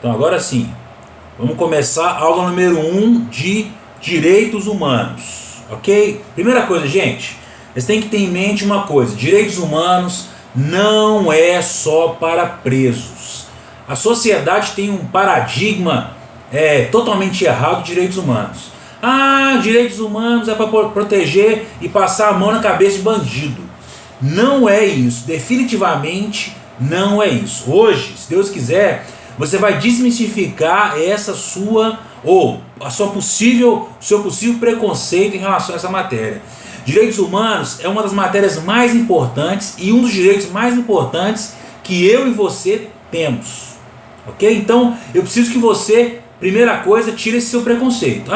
Então agora sim, vamos começar a aula número 1 de direitos humanos, ok? Primeira coisa, gente, vocês têm que ter em mente uma coisa: direitos humanos não é só para presos. A sociedade tem um paradigma totalmente errado de direitos humanos. Direitos humanos é para proteger e passar a mão na cabeça de bandido. Não é isso, definitivamente não é isso. Hoje, se Deus quiser, você vai desmistificar essa sua seu possível preconceito em relação a essa matéria. Direitos humanos é uma das matérias mais importantes e um dos direitos mais importantes que eu e você temos, ok? Então eu preciso que você, primeira coisa, tire esse seu preconceito.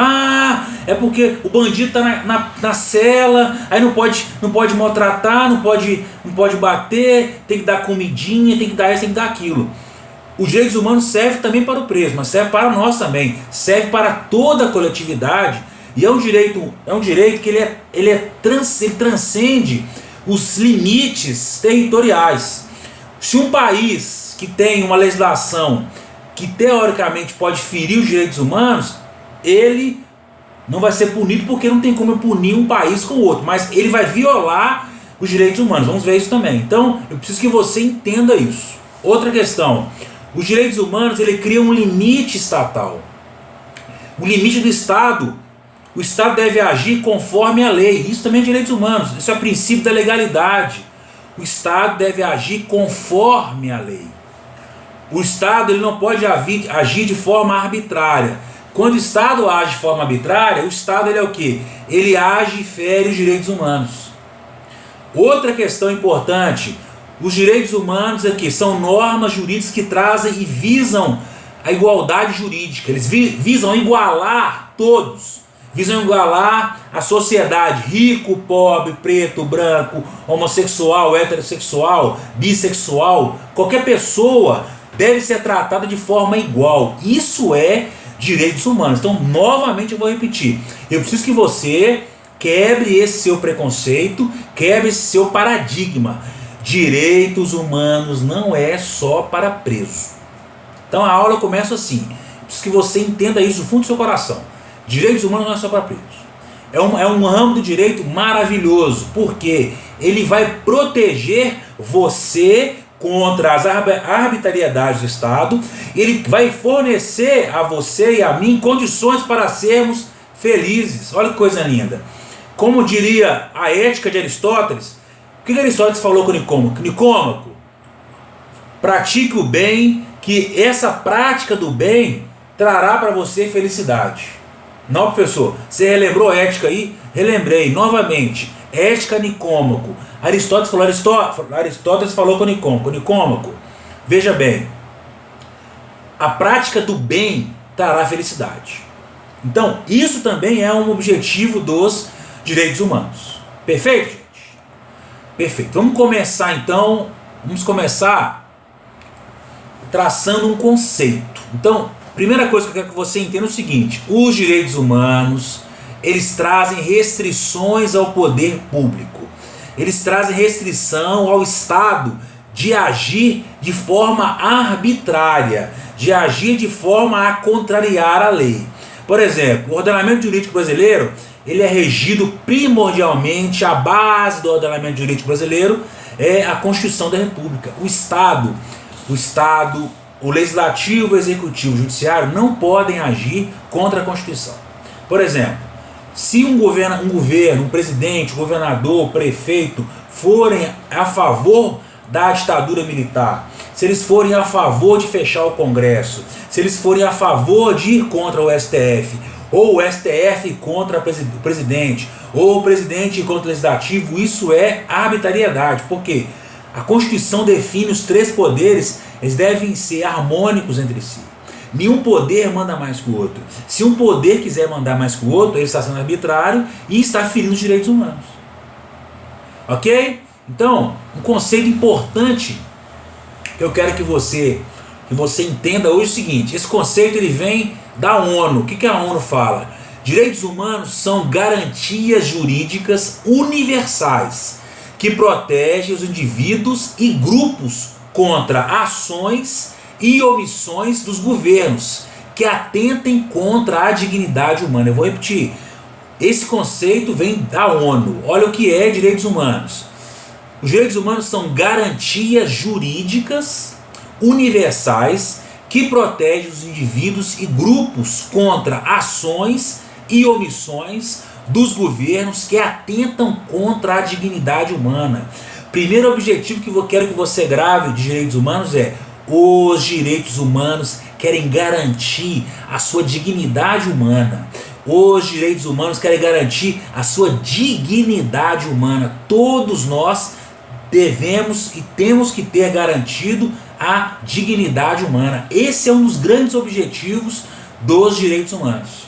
É porque o bandido está na cela, aí não pode maltratar, não pode bater, tem que dar comidinha, tem que dar isso, tem que dar aquilo. Os direitos humanos servem também para o preso, mas serve para nós também, serve para toda a coletividade. E é um direito que ele transcende os limites territoriais. Se um país que tem uma legislação que teoricamente pode ferir os direitos humanos, ele não vai ser punido, porque não tem como eu punir um país com o outro, mas ele vai violar os direitos humanos. Vamos ver isso também. Então eu preciso que você entenda isso. Outra questão: os direitos humanos, ele cria um limite estatal. O limite do Estado, o Estado deve agir conforme a lei. Isso também é direitos humanos, isso é o princípio da legalidade. O Estado deve agir conforme a lei. O Estado, ele não pode agir de forma arbitrária. Quando o Estado age de forma arbitrária, o Estado, ele é o quê? Ele age e fere os direitos humanos. Outra questão importante: os direitos humanos aqui são normas jurídicas que trazem e visam a igualdade jurídica. Eles visam igualar todos, visam igualar a sociedade: rico, pobre, preto, branco, homossexual, heterossexual, bissexual. Qualquer pessoa deve ser tratada de forma igual. Isso é direitos humanos. Então, novamente eu vou repetir: eu preciso que você quebre esse seu preconceito, quebre esse seu paradigma. Direitos humanos não é só para preso. Então a aula começa assim. Preciso que você entenda isso do fundo do seu coração. Direitos humanos não é só para presos. É um ramo do direito maravilhoso, porque ele vai proteger você contra as arbitrariedades do Estado. Ele vai fornecer a você e a mim condições para sermos felizes. Olha que coisa linda. Como diria a Ética de Aristóteles, o que Aristóteles falou com Nicômaco? Nicômaco, pratique o bem, que essa prática do bem trará para você felicidade. Não, professor, você relembrou a ética aí? Relembrei novamente. Ética Nicômaco. Aristóteles falou com Nicômaco: Nicômaco, veja bem, a prática do bem trará felicidade. Então, isso também é um objetivo dos direitos humanos. Perfeito, gente? Perfeito. Vamos começar traçando um conceito. Então, primeira coisa que eu quero que você entenda é o seguinte: os direitos humanos, eles trazem restrições ao poder público. Eles trazem restrição ao Estado de agir de forma arbitrária, de agir de forma a contrariar a lei. Por exemplo, o ordenamento jurídico brasileiro, ele é regido primordialmente, a base do ordenamento jurídico brasileiro é a Constituição da República. O Estado, o Legislativo, o Executivo e o Judiciário não podem agir contra a Constituição. Por exemplo, se um governo, um presidente, um governador, um prefeito forem a favor da ditadura militar, se eles forem a favor de fechar o Congresso, se eles forem a favor de ir contra o STF, ou o STF contra o presidente, ou o presidente contra o legislativo, isso é arbitrariedade. Por quê? A Constituição define os três poderes, eles devem ser harmônicos entre si. Nenhum poder manda mais que o outro. Se um poder quiser mandar mais que o outro, ele está sendo arbitrário e está ferindo os direitos humanos. Ok? Então, um conceito importante que eu quero que você entenda hoje é o seguinte: esse conceito ele vem da ONU. O que a ONU fala? Direitos humanos são garantias jurídicas universais que protegem os indivíduos e grupos contra ações e omissões dos governos que atentem contra a dignidade humana. Eu vou repetir. Esse conceito vem da ONU. Olha o que é direitos humanos. Os direitos humanos são garantias jurídicas universais que protegem os indivíduos e grupos contra ações e omissões dos governos que atentam contra a dignidade humana. Primeiro objetivo que eu quero que você grave de direitos humanos é: os direitos humanos querem garantir a sua dignidade humana. Os direitos humanos querem garantir a sua dignidade humana. Todos nós devemos e temos que ter garantido a dignidade humana. Esse é um dos grandes objetivos dos direitos humanos.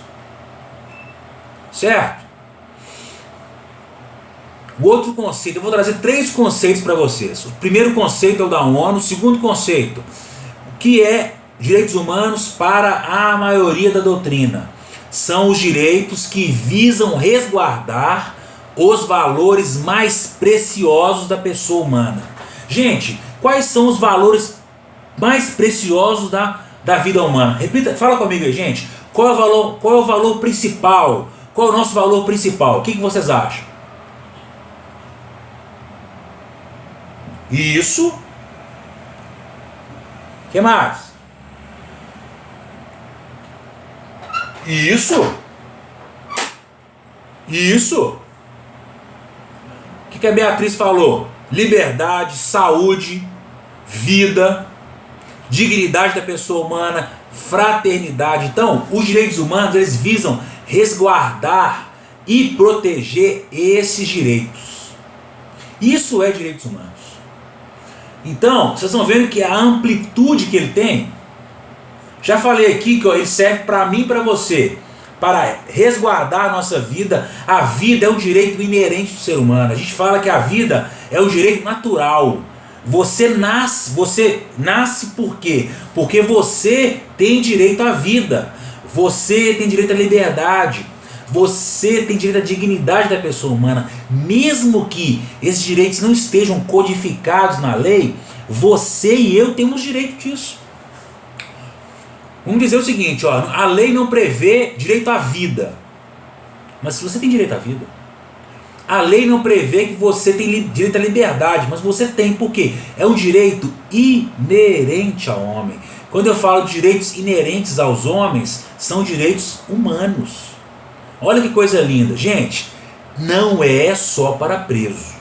Certo? O outro conceito, eu vou trazer 3 conceitos para vocês. O primeiro conceito é o da ONU. O segundo conceito, que é direitos humanos para a maioria da doutrina. São os direitos que visam resguardar os valores mais preciosos da pessoa humana. Gente, quais são os valores mais preciosos da vida humana? Repita, fala comigo aí, gente. Qual é o valor principal? Qual é o nosso valor principal? O que vocês acham? Isso. O que mais? Isso. Isso. O que a Beatriz falou? Liberdade, saúde, vida, dignidade da pessoa humana, fraternidade. Então, os direitos humanos, eles visam resguardar e proteger esses direitos. Isso é direitos humanos. Então, vocês estão vendo que a amplitude que ele tem. Já falei aqui que ele serve para mim e para você, para resguardar a nossa vida. A vida é um direito inerente do ser humano. A gente fala que a vida é um direito natural. Você nasce por quê? Porque você tem direito à vida. Você tem direito à liberdade. Você tem direito à dignidade da pessoa humana. Mesmo que esses direitos não estejam codificados na lei, você e eu temos direito disso. Vamos dizer o seguinte, ó, a lei não prevê direito à vida. Mas se você tem direito à vida, a lei não prevê que você tem direito à liberdade, mas você tem. Por quê? É um direito inerente ao homem. Quando eu falo de direitos inerentes aos homens, são direitos humanos. Olha que coisa linda. Gente, não é só para preso.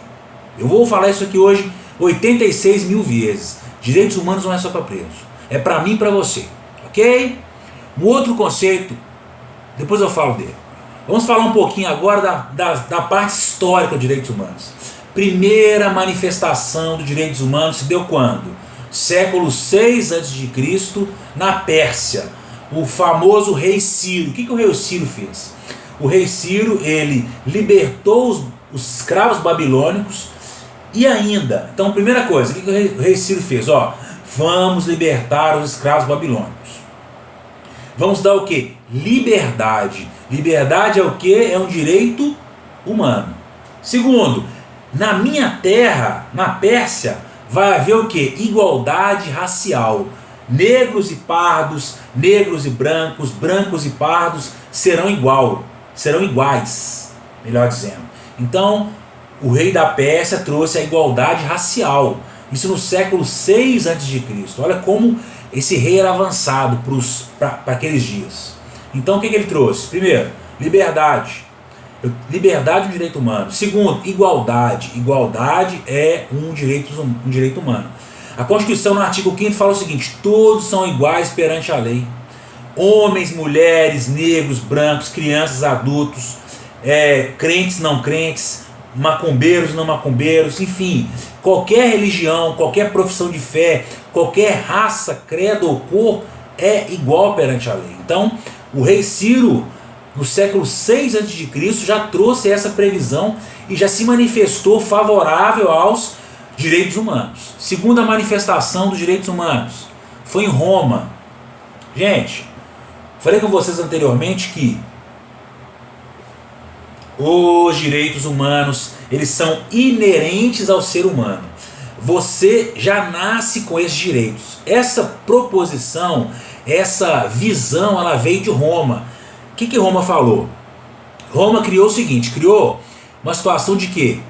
Eu vou falar isso aqui hoje 86 mil vezes. Direitos humanos não é só para preso. É para mim e para você. Ok? Um outro conceito, depois eu falo dele. Vamos falar um pouquinho agora da parte histórica dos direitos humanos. Primeira manifestação dos direitos humanos se deu quando? Século 6 a.C., na Pérsia. O famoso rei Ciro. O que o rei Ciro fez? O rei Ciro, ele libertou os escravos babilônicos e ainda, então primeira coisa, o que o rei Ciro fez? Vamos libertar os escravos babilônicos. Vamos dar o que? Liberdade. Liberdade é o que? É um direito humano. Segundo, na minha terra, na Pérsia, vai haver o que? Igualdade racial. Negros e pardos, negros e brancos, brancos e pardos serão iguais, melhor dizendo. Então, o rei da Pérsia trouxe a igualdade racial. Isso no século 6 a.C. Olha como esse rei era avançado para aqueles dias. Então o que ele trouxe? Primeiro, liberdade. Liberdade é um direito humano. Segundo, igualdade. Igualdade é um direito humano. A Constituição, no artigo 5º, fala o seguinte: todos são iguais perante a lei. Homens, mulheres, negros, brancos, crianças, adultos, crentes, não crentes, macumbeiros, não macumbeiros, enfim, qualquer religião, qualquer profissão de fé, qualquer raça, credo ou cor é igual perante a lei. Então, o rei Ciro, no século 6 a.C., já trouxe essa previsão e já se manifestou favorável aos direitos humanos. Segunda manifestação dos direitos humanos foi em Roma. Gente, falei com vocês anteriormente que os direitos humanos, eles são inerentes ao ser humano. você já nasce com esses direitos. Essa proposição, essa visão, ela veio de Roma. O que Roma falou? Roma criou o seguinte, criou uma situação de quê?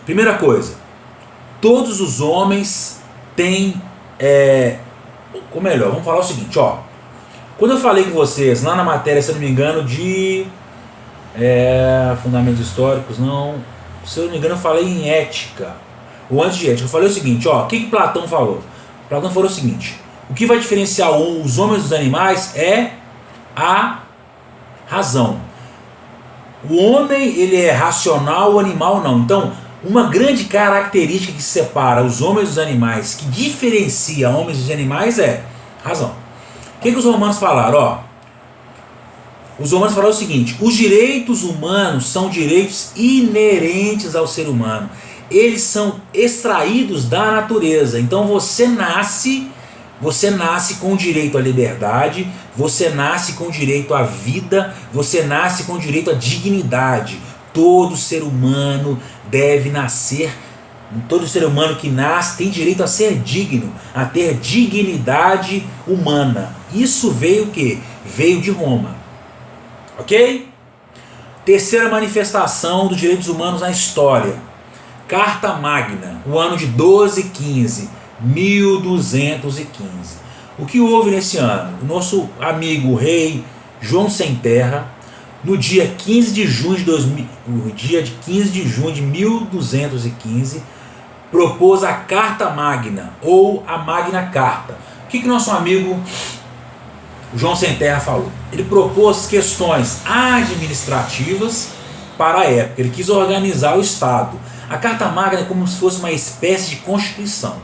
Primeira coisa, todos os homens têm, ou melhor, vamos falar o seguinte, ó. Quando eu falei com vocês, lá na matéria, se eu não me engano, de fundamentos históricos, não, se eu não me engano eu falei em ética, ou antes de ética, eu falei o seguinte, ó, o que Platão falou? Platão falou o seguinte, o que vai diferenciar os homens dos animais é a razão. O homem, ele é racional, o animal não. Então, uma grande característica que separa os homens dos animais, que diferencia homens dos animais é razão. O que os romanos falaram? Ó, os romanos falaram o seguinte, os direitos humanos são direitos inerentes ao ser humano. Eles são extraídos da natureza. Então você nasce com direito à liberdade, você nasce com direito à vida, você nasce com direito à dignidade. Todo ser humano deve nascer, todo ser humano que nasce tem direito a ser digno, a ter dignidade humana. Isso veio o quê? Veio de Roma. Ok? Terceira manifestação dos direitos humanos na história. Carta Magna, o ano de 1215, 1215. O que houve nesse ano? O nosso amigo rei João Sem Terra, no dia 15 de junho de 1215, propôs a Carta Magna, ou a Magna Carta. O que nosso amigo João Sem Terra falou? Ele propôs questões administrativas para a época, ele quis organizar o Estado. A Carta Magna é como se fosse uma espécie de Constituição.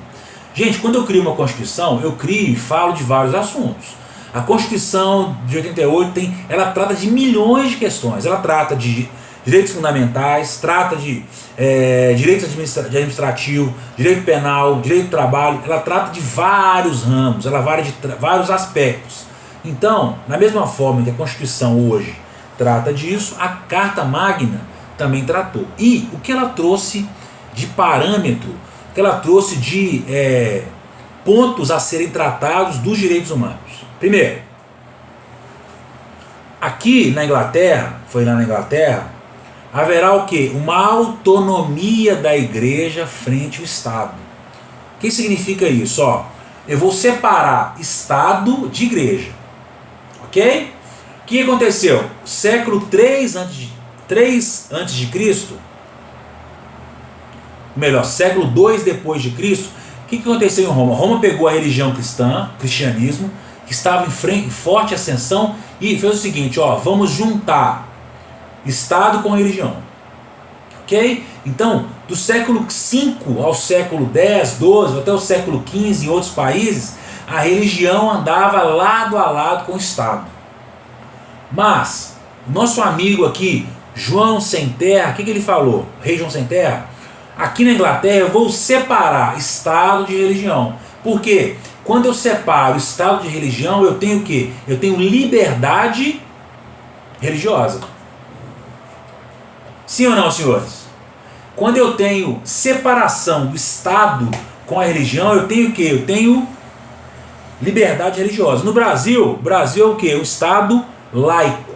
Gente, quando eu crio uma Constituição, eu crio e falo de vários assuntos. A Constituição de 88, ela trata de milhões de questões. Ela trata de direitos fundamentais, trata de direitos administrativos, direito penal, direito do trabalho. Ela trata de vários ramos, ela varia de vários aspectos. Então, da mesma forma que a Constituição hoje trata disso, a Carta Magna também tratou. E o que ela trouxe de parâmetro, o que ela trouxe de pontos a serem tratados dos direitos humanos. Primeiro, aqui na Inglaterra, foi lá na Inglaterra, haverá o quê? Uma autonomia da igreja frente ao Estado. O que significa isso? Ó, eu vou separar Estado de igreja. Ok? O que aconteceu? Século 3 antes de Cristo, melhor, século 2 depois de Cristo, o que aconteceu em Roma? Roma pegou a religião cristã, cristianismo, que estava em forte ascensão, e fez o seguinte, ó, vamos juntar Estado com religião. Ok? Então, do século 5 ao século 10, 12, até o século 15 em outros países, a religião andava lado a lado com o Estado. Mas, nosso amigo aqui, João Sem Terra, o que ele falou? Rei João Sem Terra, aqui na Inglaterra eu vou separar Estado de religião. Por quê? Quando eu separo Estado de religião, eu tenho o quê? Eu tenho liberdade religiosa. Sim ou não, senhores? Quando eu tenho separação do Estado com a religião, eu tenho o quê? Eu tenho liberdade religiosa. No Brasil, é o quê? O Estado laico.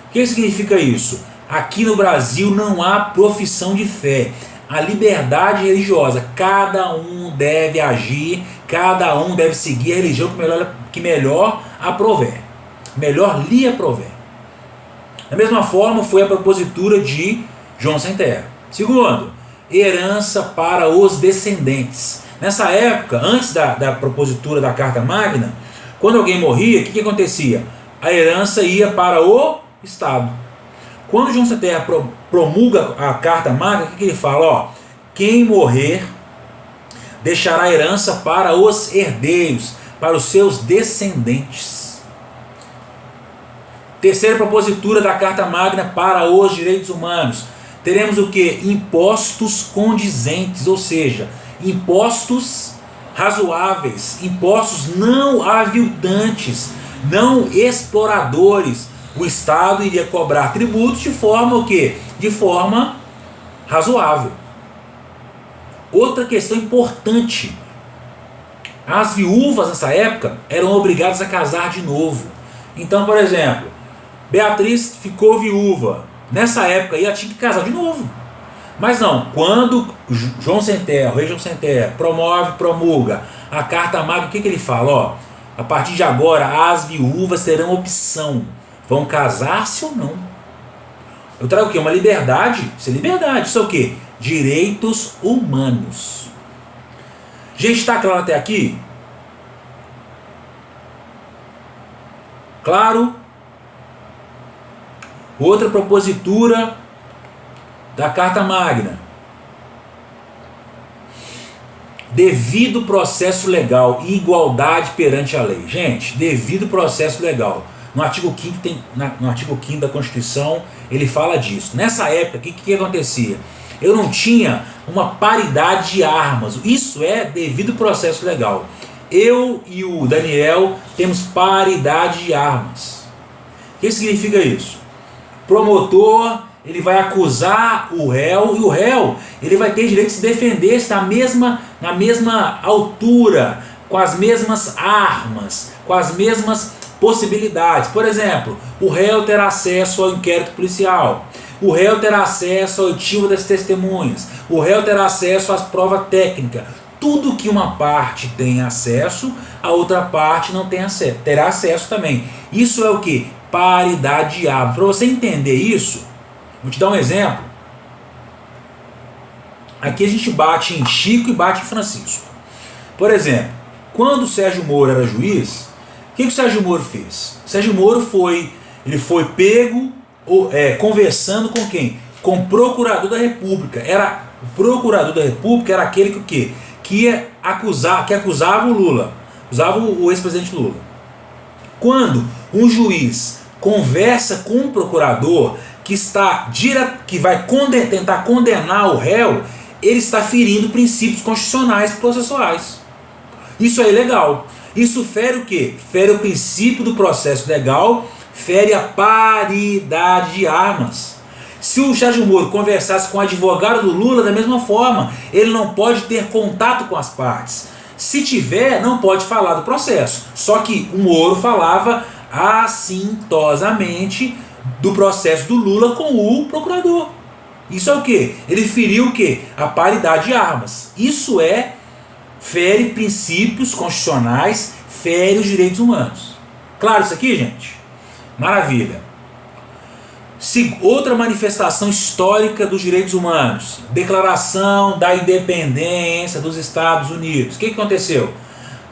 O que significa isso? Aqui no Brasil não há profissão de fé. A liberdade religiosa, cada um deve agir, cada um deve seguir a religião que melhor aprover, melhor lhe aprover. Da mesma forma foi a propositura de João Sem Terra. Segundo, herança para os descendentes. Nessa época, antes da propositura da Carta Magna, quando alguém morria, o que acontecia? A herança ia para o Estado. Quando João Sem Terra promulga a Carta Magna, o que ele fala? Ó, quem morrer deixará herança para os herdeiros, para os seus descendentes. Terceira propositura da Carta Magna para os direitos humanos. Teremos o que? Impostos condizentes, ou seja, impostos razoáveis, impostos não aviltantes, não exploradores. o Estado iria cobrar tributos de forma o quê? De forma razoável. Outra questão importante: as viúvas nessa época eram obrigadas a casar de novo. Então, por exemplo, Beatriz ficou viúva. Nessa época ela tinha que casar de novo. Mas não, quando João Sem Terra, o rei João Sem Terra, promulga a Carta Magna, o que ele fala? Ó, a partir de agora as viúvas terão opção, vão casar-se ou não. Eu trago o quê? Uma liberdade. Isso é liberdade. Isso é o quê? Direitos humanos. Gente, está claro até aqui? Claro? Outra propositura da Carta Magna: devido processo legal e igualdade perante a lei. Gente, devido processo legal. No artigo 5º no artigo 5º da Constituição, ele fala disso. Nessa época, o que acontecia? Eu não tinha uma paridade de armas. Isso é devido processo legal. Eu e o Daniel temos paridade de armas. O que significa isso? Promotor, ele vai acusar o réu, e o réu ele vai ter direito de se defender na mesma altura, com as mesmas armas, com as mesmas possibilidades. Por exemplo, o réu terá acesso ao inquérito policial, o réu terá acesso ao oitivo das testemunhas, o réu terá acesso às provas técnicas. Tudo que uma parte tem acesso, a outra parte não tem acesso, terá acesso também. Isso é o que? Paridade de armas. Para você entender isso, vou te dar um exemplo. Aqui a gente bate em Chico e bate em Francisco. Por exemplo, quando o Sérgio Moro era juiz, o que o Sérgio Moro fez? O Sérgio Moro foi pego conversando com quem? Com o procurador da República. O procurador da República era aquele que o quê? Que acusava o Lula, acusava o ex-presidente Lula. Quando um juiz conversa com um procurador que vai tentar condenar o réu, ele está ferindo princípios constitucionais e processuais. Isso é ilegal. Isso fere o quê? Fere o princípio do processo legal, fere a paridade de armas. Se o Sérgio Moro conversasse com o advogado do Lula, da mesma forma, ele não pode ter contato com as partes. Se tiver, não pode falar do processo. Só que o Moro falava assintosamente do processo do Lula com o procurador. Isso é o quê? Ele feriu o quê? A paridade de armas. Isso fere princípios constitucionais, fere os direitos humanos. Claro isso aqui, gente? Maravilha. Outra manifestação histórica dos direitos humanos: Declaração da Independência dos Estados Unidos. O que aconteceu?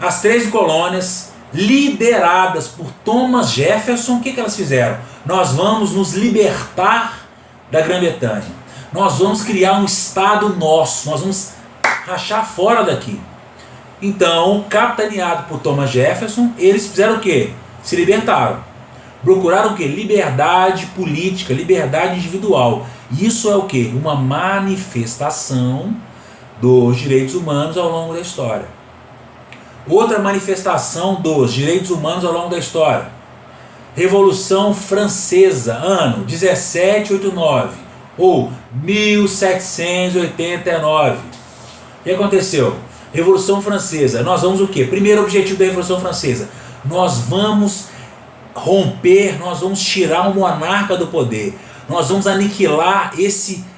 As 13 colônias, lideradas por Thomas Jefferson, o que elas fizeram? Nós vamos nos libertar da Grã-Bretanha. Nós vamos criar um Estado nosso. Nós vamos rachar fora daqui. Então, capitaneado por Thomas Jefferson, eles fizeram o quê? Se libertaram. Procuraram o quê? Liberdade política, liberdade individual. Isso é o quê? Uma manifestação dos direitos humanos ao longo da história. Outra manifestação dos direitos humanos ao longo da história: Revolução Francesa, ano 1789 ou 1789. O que aconteceu? Revolução Francesa. Nós vamos o quê? Primeiro objetivo da Revolução Francesa: nós vamos romper, nós vamos tirar o monarca do poder. Nós vamos aniquilar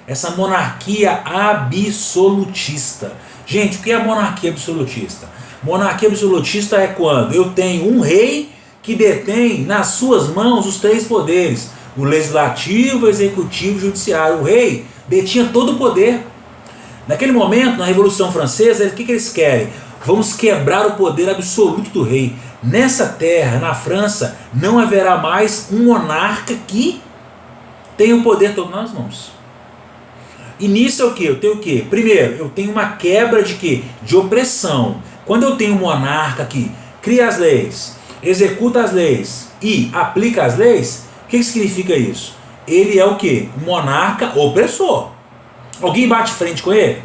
essa monarquia absolutista. Gente, o que é a monarquia absolutista? Monarquia absolutista é quando eu tenho um rei que detém nas suas mãos os 3 poderes: o legislativo, o executivo e o judiciário. O rei detinha todo o poder. Naquele momento, na Revolução Francesa, o que eles querem? Vamos quebrar o poder absoluto do rei. Nessa terra, na França, não haverá mais um monarca que tenha o poder todo nas mãos. E nisso é o que? Eu tenho o quê? Primeiro, eu tenho uma quebra de quê? De opressão. Quando eu tenho um monarca que cria as leis, executa as leis e aplica as leis, o que significa isso? Ele é o quê? Um monarca opressor. Alguém bate frente com ele?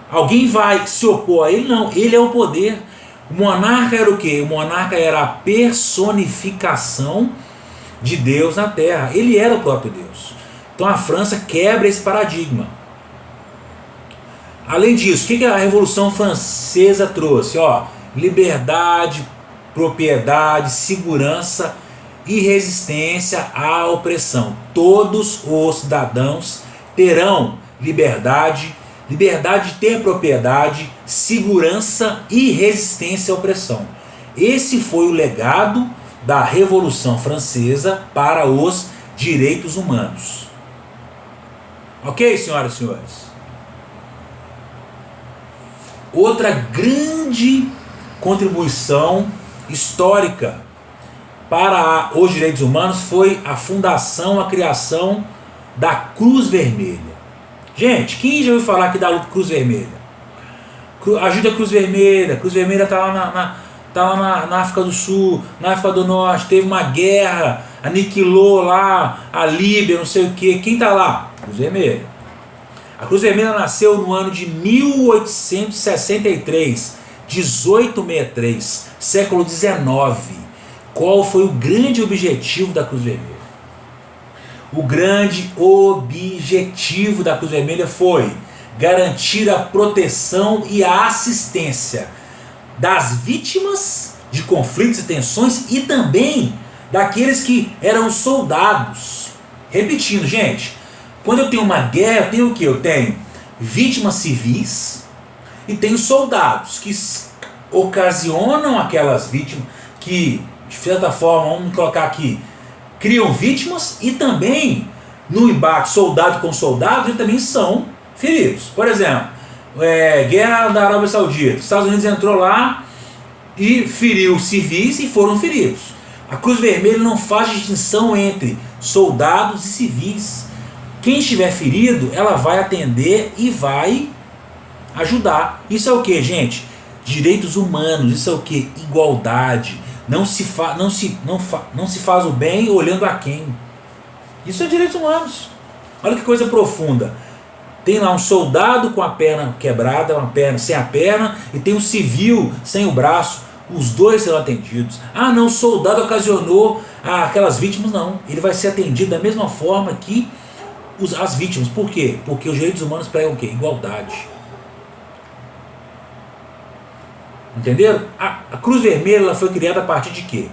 Alguém vai se opor a ele? Não, ele é o poder. O monarca era o quê? O monarca era a personificação de Deus na Terra. Ele era o próprio Deus. Então a França quebra esse paradigma. Além disso, o que a Revolução Francesa trouxe? Liberdade, propriedade, segurança e resistência à opressão. Todos os cidadãos terão liberdade de ter propriedade, segurança e resistência à opressão. Esse foi o legado da Revolução Francesa para os direitos humanos. Ok, senhoras e senhores? Outra grande contribuição histórica para os direitos humanos foi a fundação, a criação da Cruz Vermelha. Gente, quem já ouviu falar aqui da Cruz Vermelha? Ajuda a Cruz Vermelha. Cruz Vermelha está lá na África do Sul, na África do Norte, teve uma guerra, aniquilou lá a Líbia, não sei o que. Quem está lá? Cruz Vermelha. A Cruz Vermelha nasceu no ano de 1863, 1863, século XIX. Qual foi o grande objetivo da Cruz Vermelha? O grande objetivo da Cruz Vermelha foi garantir a proteção e a assistência das vítimas de conflitos e tensões e também daqueles que eram soldados. Repetindo, gente, quando eu tenho uma guerra, eu tenho o que? Eu tenho vítimas civis e tenho soldados que ocasionam aquelas vítimas, que de certa forma, vamos colocar aqui, criam vítimas e também no embate soldado com soldado eles também são feridos. Por exemplo, guerra da Arábia Saudita, os Estados Unidos entrou lá e feriu civis e foram feridos. A Cruz Vermelha não faz distinção entre soldados e civis. Quem estiver ferido, ela vai atender e vai ajudar. Isso é o que, gente? Direitos humanos. Isso é o que? Igualdade. Não se faz o bem olhando a quem. Isso é direitos humanos. Olha que coisa profunda. Tem lá um soldado com a perna quebrada, uma perna sem a perna, e tem um civil sem o braço. Os dois serão atendidos. Ah, não, o soldado ocasionou aquelas vítimas. Não, ele vai ser atendido da mesma forma que as vítimas. Por quê? Porque os direitos humanos pregam o quê? Igualdade. Entenderam? A Cruz Vermelha ela foi criada a partir de quê?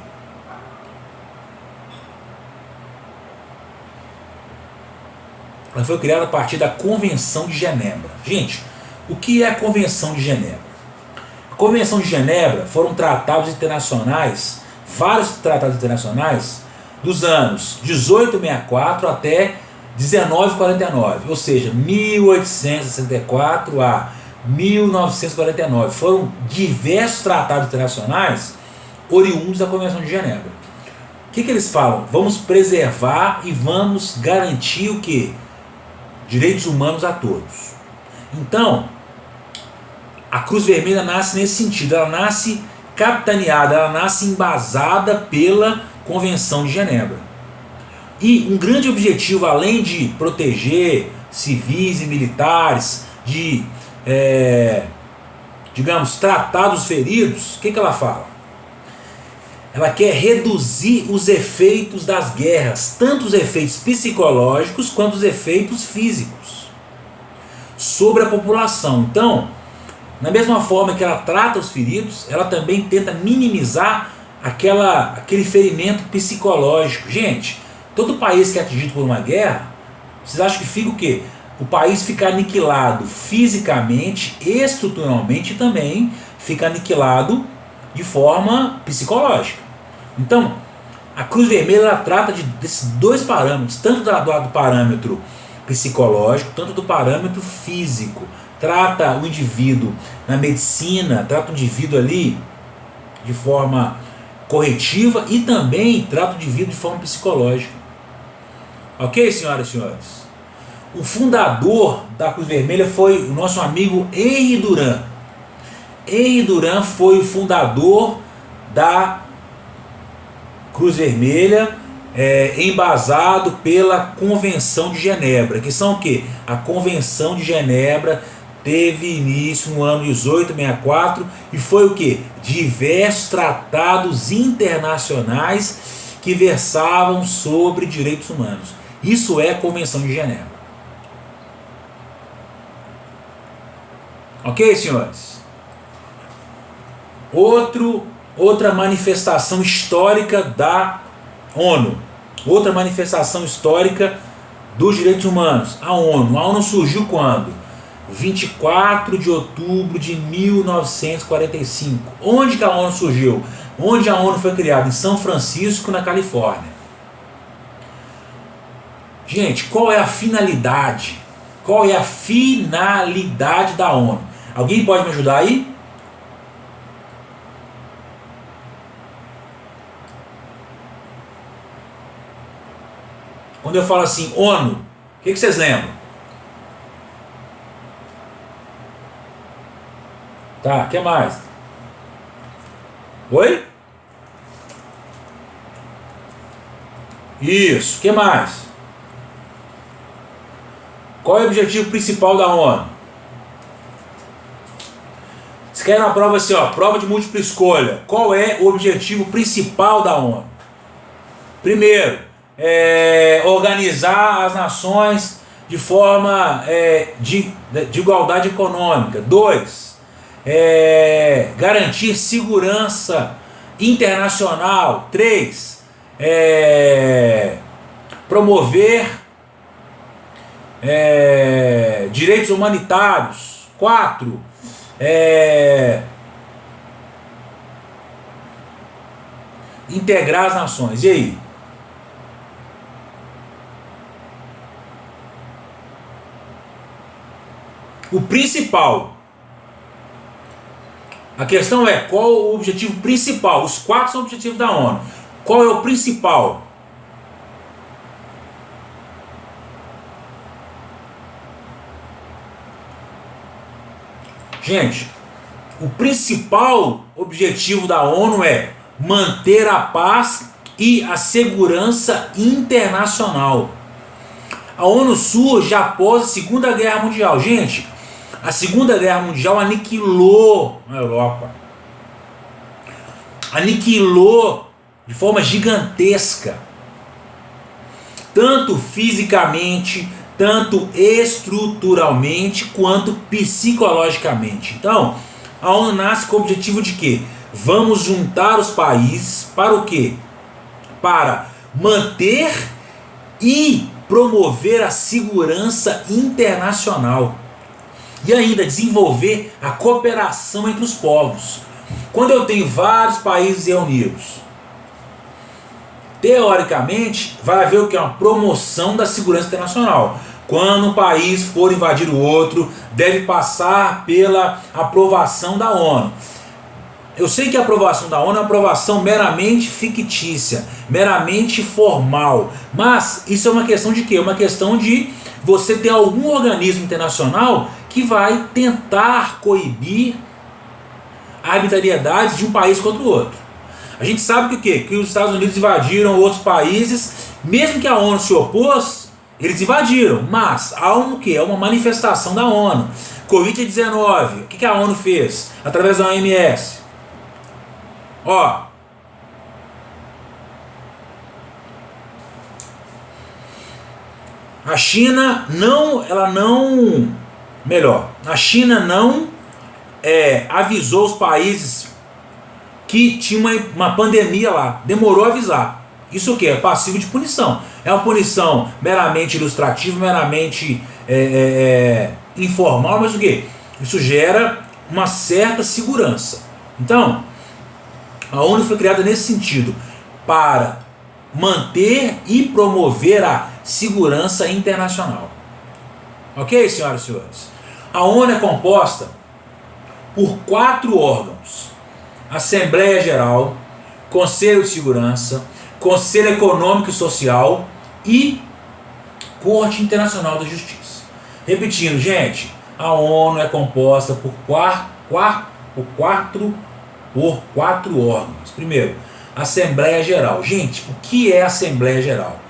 Ela foi criada a partir da Convenção de Genebra. Gente, o que é a Convenção de Genebra? A Convenção de Genebra foram tratados internacionais, vários tratados internacionais, dos anos 1864 até 1949, ou seja, 1864 a 1949. Foram diversos tratados internacionais oriundos da Convenção de Genebra. O que eles falam? Vamos preservar e vamos garantir o quê? Direitos humanos a todos. Então, a Cruz Vermelha nasce nesse sentido. Ela nasce capitaneada, ela nasce embasada pela Convenção de Genebra. E um grande objetivo, além de proteger civis e militares, de tratar dos feridos, o que ela fala? Ela quer reduzir os efeitos das guerras, tanto os efeitos psicológicos quanto os efeitos físicos, sobre a população. Então, na mesma forma que ela trata os feridos, ela também tenta minimizar aquele ferimento psicológico. Gente, todo país que é atingido por uma guerra, vocês acham que fica o quê? O país fica aniquilado fisicamente, estruturalmente, e também fica aniquilado de forma psicológica. Então, a Cruz Vermelha ela trata desses dois parâmetros, tanto do parâmetro psicológico, tanto do parâmetro físico. Trata o indivíduo na medicina, trata o indivíduo ali de forma corretiva e também trata o indivíduo de forma psicológica. Ok, senhoras e senhores? O fundador da Cruz Vermelha foi o nosso amigo Henri Dunant. Henri Dunant foi o fundador da Cruz Vermelha, embasado pela Convenção de Genebra, que são o quê? A Convenção de Genebra teve início no ano 1864 e foi o que? Diversos tratados internacionais que versavam sobre direitos humanos. Isso é a Convenção de Genebra. Ok, senhores? Outra manifestação histórica da ONU. Outra manifestação histórica dos direitos humanos. A ONU. A ONU surgiu quando? 24 de outubro de 1945. Onde que a ONU surgiu? Onde a ONU foi criada? Em São Francisco, na Califórnia. Gente, qual é a finalidade? Qual é a finalidade da ONU? Alguém pode me ajudar aí? Quando eu falo assim, ONU, o que vocês lembram? Tá, o que mais? Oi? Isso, o que mais? Qual é o objetivo principal da ONU? Você quer na prova assim, ó, prova de múltipla escolha. Qual é o objetivo principal da ONU? Primeiro, organizar as nações de forma de igualdade econômica. 2, garantir segurança internacional. 3, promover direitos humanitários. 4, integrar as nações. E aí? O principal. A questão é qual o objetivo principal. Os 4 são objetivos da ONU. Qual é o principal? Gente, o principal objetivo da ONU é manter a paz e a segurança internacional. A ONU surge após a Segunda Guerra Mundial. Gente, a Segunda Guerra Mundial aniquilou a Europa. Aniquilou de forma gigantesca. Tanto fisicamente, tanto estruturalmente, quanto psicologicamente. Então, a ONU nasce com o objetivo de quê? Vamos juntar os países para o quê? Para manter e promover a segurança internacional. E ainda desenvolver a cooperação entre os povos. Quando eu tenho vários países reunidos, teoricamente vai haver o que? Uma promoção da segurança internacional. Quando um país for invadir o outro, deve passar pela aprovação da ONU. Eu sei que a aprovação da ONU é uma aprovação meramente fictícia, meramente formal. Mas isso é uma questão de quê? É uma questão de você ter algum organismo internacional que vai tentar coibir a arbitrariedade de um país contra o outro. A gente sabe que o quê? Que os Estados Unidos invadiram outros países, mesmo que a ONU se opôs, eles invadiram. Mas há um quê? É uma manifestação da ONU. Covid-19, o que a ONU fez? Através da OMS. Ó, a China a China não avisou os países que tinha uma pandemia lá, demorou a avisar. Isso o que? É passivo de punição. É uma punição meramente ilustrativa, meramente informal, mas o que? Isso gera uma certa segurança. Então, a ONU foi criada nesse sentido, para manter e promover a segurança internacional. Ok, senhoras e senhores? A ONU é composta por 4 órgãos: Assembleia Geral, Conselho de Segurança, Conselho Econômico e Social e Corte Internacional da Justiça. Repetindo, gente, a ONU é composta por quatro órgãos. Primeiro, Assembleia Geral. Gente, o que é Assembleia Geral?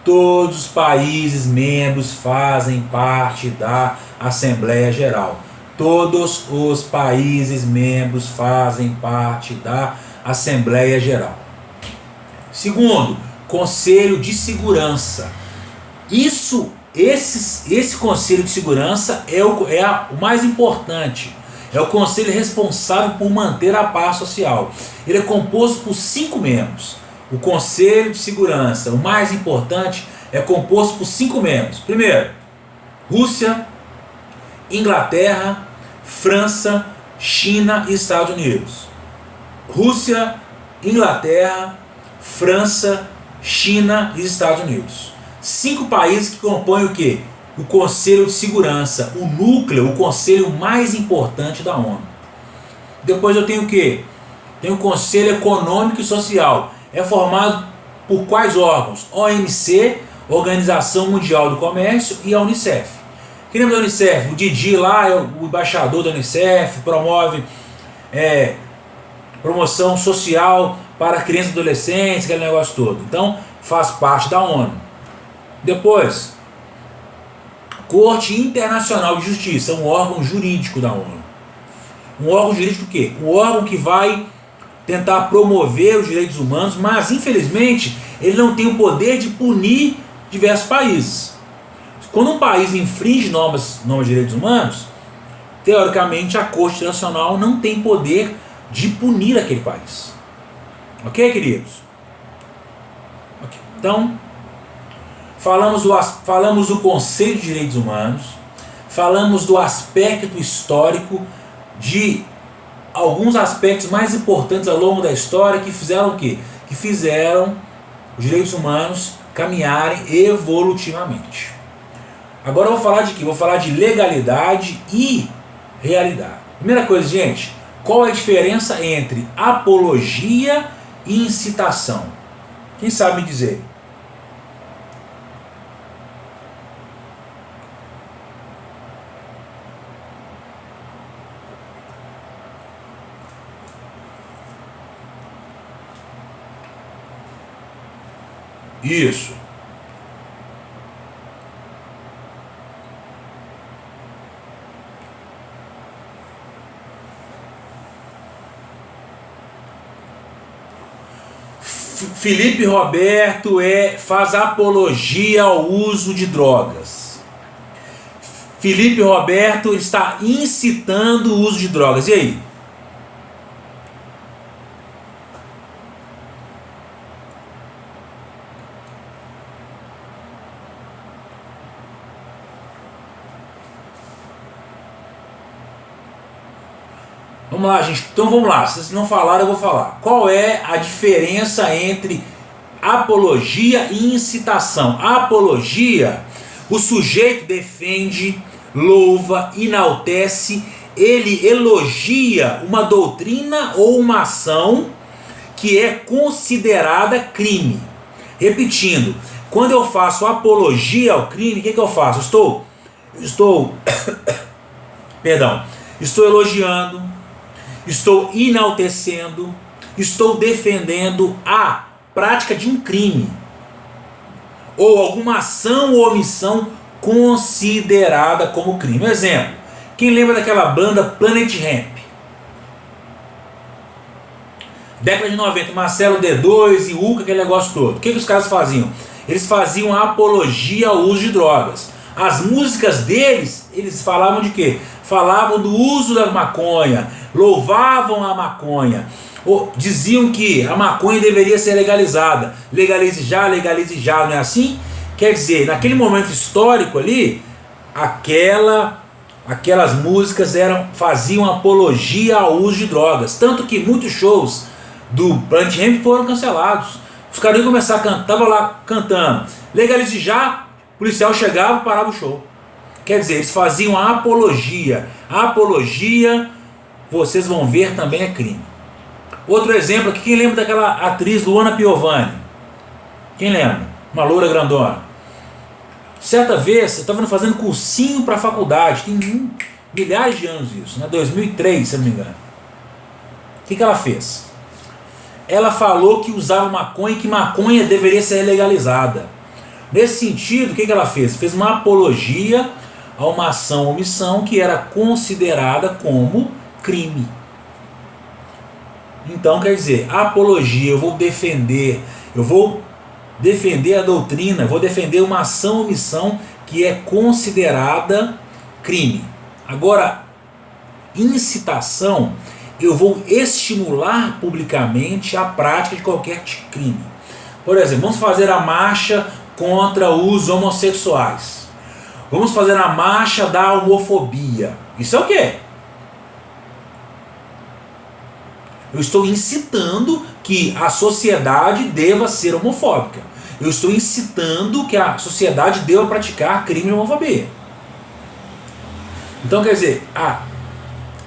Todos os países membros fazem parte da Assembleia Geral. Todos os países membros fazem parte da Assembleia Geral. Segundo, Conselho de Segurança. Esse Conselho de Segurança é o mais importante. É o conselho responsável por manter a paz social. Ele é composto por 5 membros. O Conselho de Segurança, o mais importante, é composto por 5 membros. Primeiro, Rússia, Inglaterra, França, China e Estados Unidos. Rússia, Inglaterra, França, China e Estados Unidos. 5 países que compõem o quê? O Conselho de Segurança, o núcleo, o conselho mais importante da ONU. Depois eu tenho o quê? Tem o Conselho Econômico e Social. É formado por quais órgãos? OMC, Organização Mundial do Comércio, e a Unicef. Quem lembra da Unicef? O Didi lá é o embaixador da Unicef, promove promoção social para crianças e adolescentes, aquele negócio todo. Então, faz parte da ONU. Depois, Corte Internacional de Justiça, um órgão jurídico da ONU. Um órgão jurídico o quê? Um órgão que vai tentar promover os direitos humanos, mas infelizmente ele não tem o poder de punir diversos países. Quando um país infringe normas de direitos humanos, teoricamente a Corte Internacional não tem poder de punir aquele país. Ok, queridos? Okay. Então, falamos do Conselho de Direitos Humanos, falamos do aspecto histórico, de alguns aspectos mais importantes ao longo da história que fizeram o quê? Que fizeram os direitos humanos caminharem evolutivamente. Agora eu vou falar de quê? Vou falar de legalidade e realidade. Primeira coisa, gente, qual é a diferença entre apologia e incitação? Quem sabe me dizer? Isso. Felipe Roberto faz apologia ao uso de drogas. Felipe Roberto está incitando o uso de drogas. E aí? Vamos lá, gente. Então vamos lá. Se vocês não falaram, eu vou falar. Qual é a diferença entre apologia e incitação? A apologia, o sujeito defende, louva, enaltece, ele elogia uma doutrina ou uma ação que é considerada crime. Repetindo, quando eu faço apologia ao crime, o que eu faço? Estou elogiando, estou enaltecendo, estou defendendo a prática de um crime ou alguma ação ou omissão considerada como crime. Exemplo, quem lembra daquela banda Planet Hemp? Década de 90, Marcelo D2 e Uca, aquele negócio todo. O que os caras faziam? Eles faziam apologia ao uso de drogas. As músicas deles, eles falavam de quê? Falavam do uso da maconha, louvavam a maconha, diziam que a maconha deveria ser legalizada. Legalize já, não é assim? Quer dizer, naquele momento histórico ali, aquelas músicas faziam apologia ao uso de drogas. Tanto que muitos shows do Planet Hemp foram cancelados. Os caras iam começar a cantar, estavam lá cantando, legalize já, o policial chegava e parava o show. Quer dizer, eles faziam a apologia. A apologia, vocês vão ver, também é crime. Outro exemplo aqui, quem lembra daquela atriz Luana Piovani? Quem lembra? Uma loura grandona. Certa vez, eu estava fazendo cursinho para a faculdade, tem milhares de anos isso, né? 2003, se não me engano. O que ela fez? Ela falou que usava maconha e que maconha deveria ser legalizada. Nesse sentido, o que ela fez? Fez uma apologia a uma ação ou omissão que era considerada como crime. Então, quer dizer, a apologia, eu vou defender a doutrina, vou defender uma ação ou omissão que é considerada crime. Agora, incitação, eu vou estimular publicamente a prática de qualquer crime. Por exemplo, vamos fazer a marcha contra os homossexuais. Vamos fazer a marcha da homofobia. Isso é o quê? Eu estou incitando que a sociedade deva ser homofóbica. Eu estou incitando que a sociedade deva praticar crime de homofobia. Então, quer dizer, a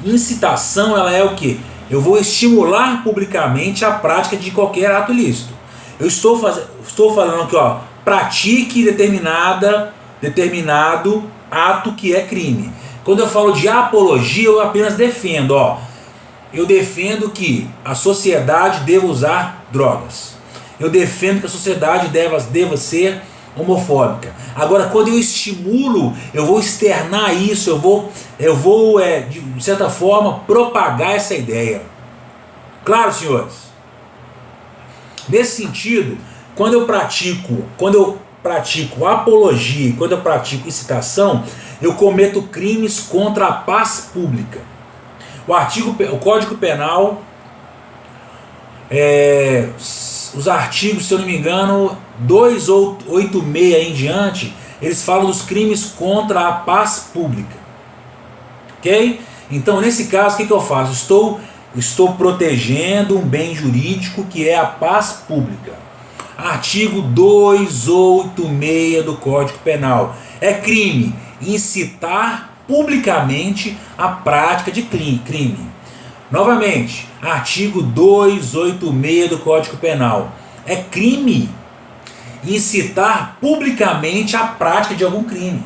incitação, ela é o quê? Eu vou estimular publicamente a prática de qualquer ato ilícito. Eu estou falando aqui, ó, pratique determinado ato que é crime. Quando eu falo de apologia, eu apenas defendo, ó. Eu defendo que a sociedade deva usar drogas. Eu defendo que a sociedade deva ser homofóbica. Agora, quando eu estimulo, eu vou externar isso, eu vou de certa forma, propagar essa ideia. Claro, senhores? Nesse sentido, quando eu pratico apologia, quando eu pratico incitação, eu cometo crimes contra a paz pública. O Código Penal, os artigos, se eu não me engano, 286 em diante, eles falam dos crimes contra a paz pública. Ok? Então, nesse caso, o que eu faço? Estou protegendo um bem jurídico que é a paz pública. Artigo 286 do Código Penal. É crime incitar publicamente a prática de crime. Novamente, artigo 286 do Código Penal. É crime incitar publicamente a prática de algum crime.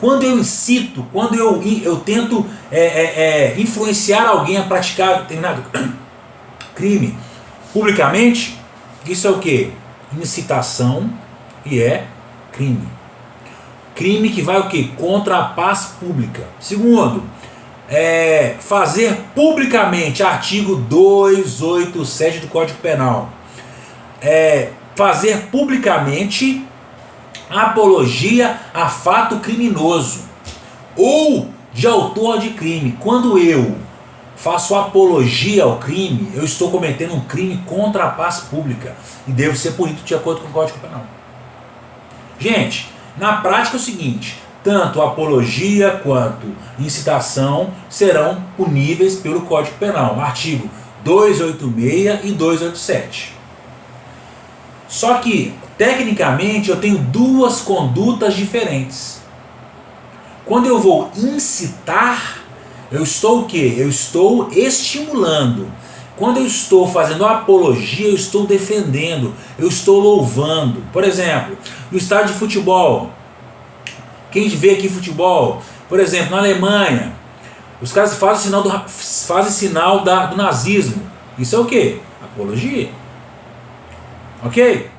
Quando eu incito, quando eu tento influenciar alguém a praticar determinado crime publicamente, isso é o que? Incitação, e é crime. Crime que vai o que? Contra a paz pública. Segundo, fazer publicamente, artigo 287 do Código Penal. Fazer publicamente apologia a fato criminoso ou de autor de crime. Quando eu faço apologia ao crime, eu estou cometendo um crime contra a paz pública e devo ser punido de acordo com o Código Penal. Gente, na prática é o seguinte: tanto apologia quanto incitação serão puníveis pelo Código Penal, artigo 286 e 287. Só que, tecnicamente, eu tenho duas condutas diferentes. Quando eu vou incitar, eu estou o quê? Eu estou estimulando. Quando eu estou fazendo apologia, eu estou defendendo, eu estou louvando. Por exemplo, no estádio de futebol, quem vê aqui futebol, por exemplo, na Alemanha, os caras fazem sinal do nazismo. Isso é o quê? Apologia. Ok?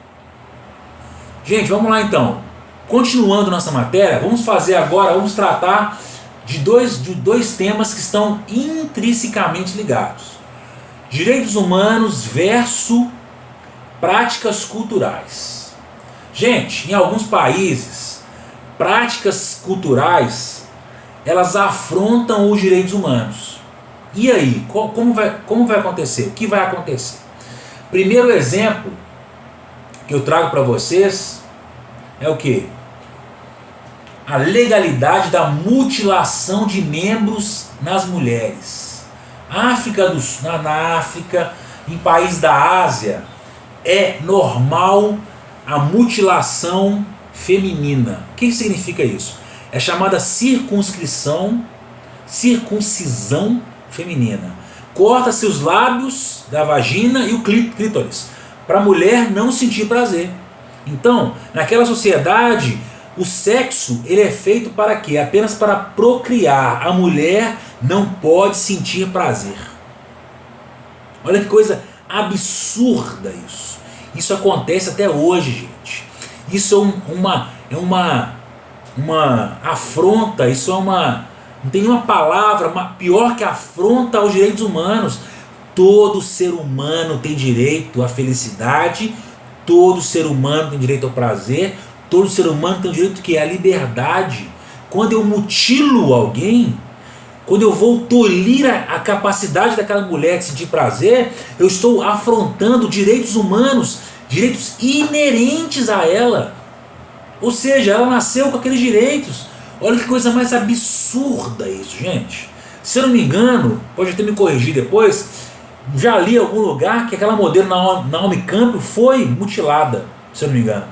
Gente, vamos lá então. Continuando nossa matéria, vamos tratar de dois temas que estão intrinsecamente ligados: direitos humanos versus práticas culturais. Gente, em alguns países, práticas culturais, elas afrontam os direitos humanos. E aí, como vai acontecer? O que vai acontecer? Primeiro exemplo que eu trago para vocês é o que? A legalidade da mutilação de membros nas mulheres. Na África, em países da Ásia, é normal a mutilação feminina. O que significa isso? É chamada circuncisão feminina. Corta-se os lábios da vagina e o clítoris, para a mulher não sentir prazer. Então, naquela sociedade, o sexo ele é feito para quê? Apenas para procriar. A mulher não pode sentir prazer. Olha que coisa absurda isso. Isso acontece até hoje, gente. Isso é uma afronta, isso é não tem nenhuma palavra pior que afronta aos direitos humanos. Todo ser humano tem direito à felicidade, todo ser humano tem direito ao prazer, todo ser humano tem o direito que é a liberdade. Quando eu mutilo alguém, quando eu vou tolir a capacidade daquela mulher de sentir prazer, eu estou afrontando direitos humanos, direitos inerentes a ela. Ou seja, ela nasceu com aqueles direitos. Olha que coisa mais absurda isso, gente. Se eu não me engano, pode até me corrigir depois, já li em algum lugar que aquela modelo Naomi Campbell foi mutilada, se eu não me engano.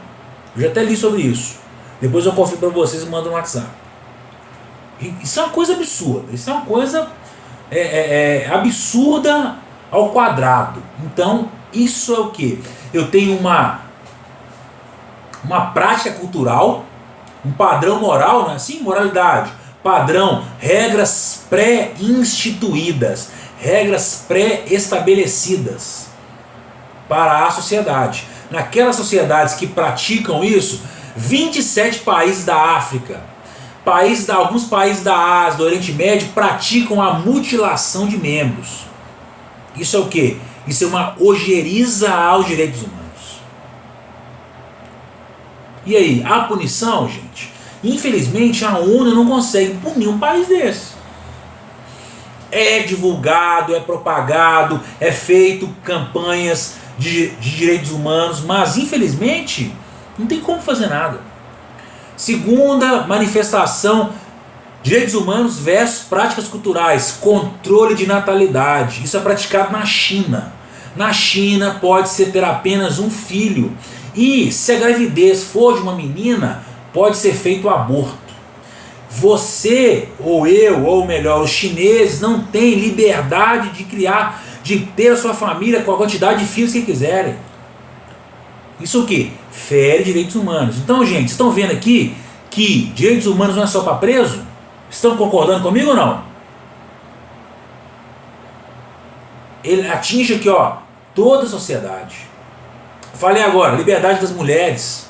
Eu já até li sobre isso. Depois eu confio para vocês e mando no WhatsApp. Isso é uma coisa absurda. Isso é uma coisa absurda ao quadrado. Então, isso é o que? Eu tenho uma prática cultural, um padrão moral, né? Sim, moralidade, padrão, regras pré-instituídas, regras pré-estabelecidas para a sociedade. Naquelas sociedades que praticam isso, 27 países da África, alguns países da Ásia, do Oriente Médio, praticam a mutilação de membros. Isso é o que? Isso é uma ojeriza aos direitos humanos. E aí, a punição, gente? Infelizmente a ONU não consegue punir um país desse. É divulgado, é propagado, é feito campanhas de direitos humanos, mas infelizmente não tem como fazer nada. Segunda manifestação, direitos humanos versus práticas culturais, controle de natalidade. Isso é praticado na China. Na China pode-se ter apenas um filho. E se a gravidez for de uma menina, pode ser feito o aborto. Você, ou eu, ou melhor, os chineses não têm liberdade de criar, de ter a sua família com a quantidade de filhos que quiserem. Isso o que? Fere direitos humanos. Então, gente, estão vendo aqui que direitos humanos não é só para preso? Estão concordando comigo ou não? Ele atinge aqui, ó, toda a sociedade. Falei agora, liberdade das mulheres,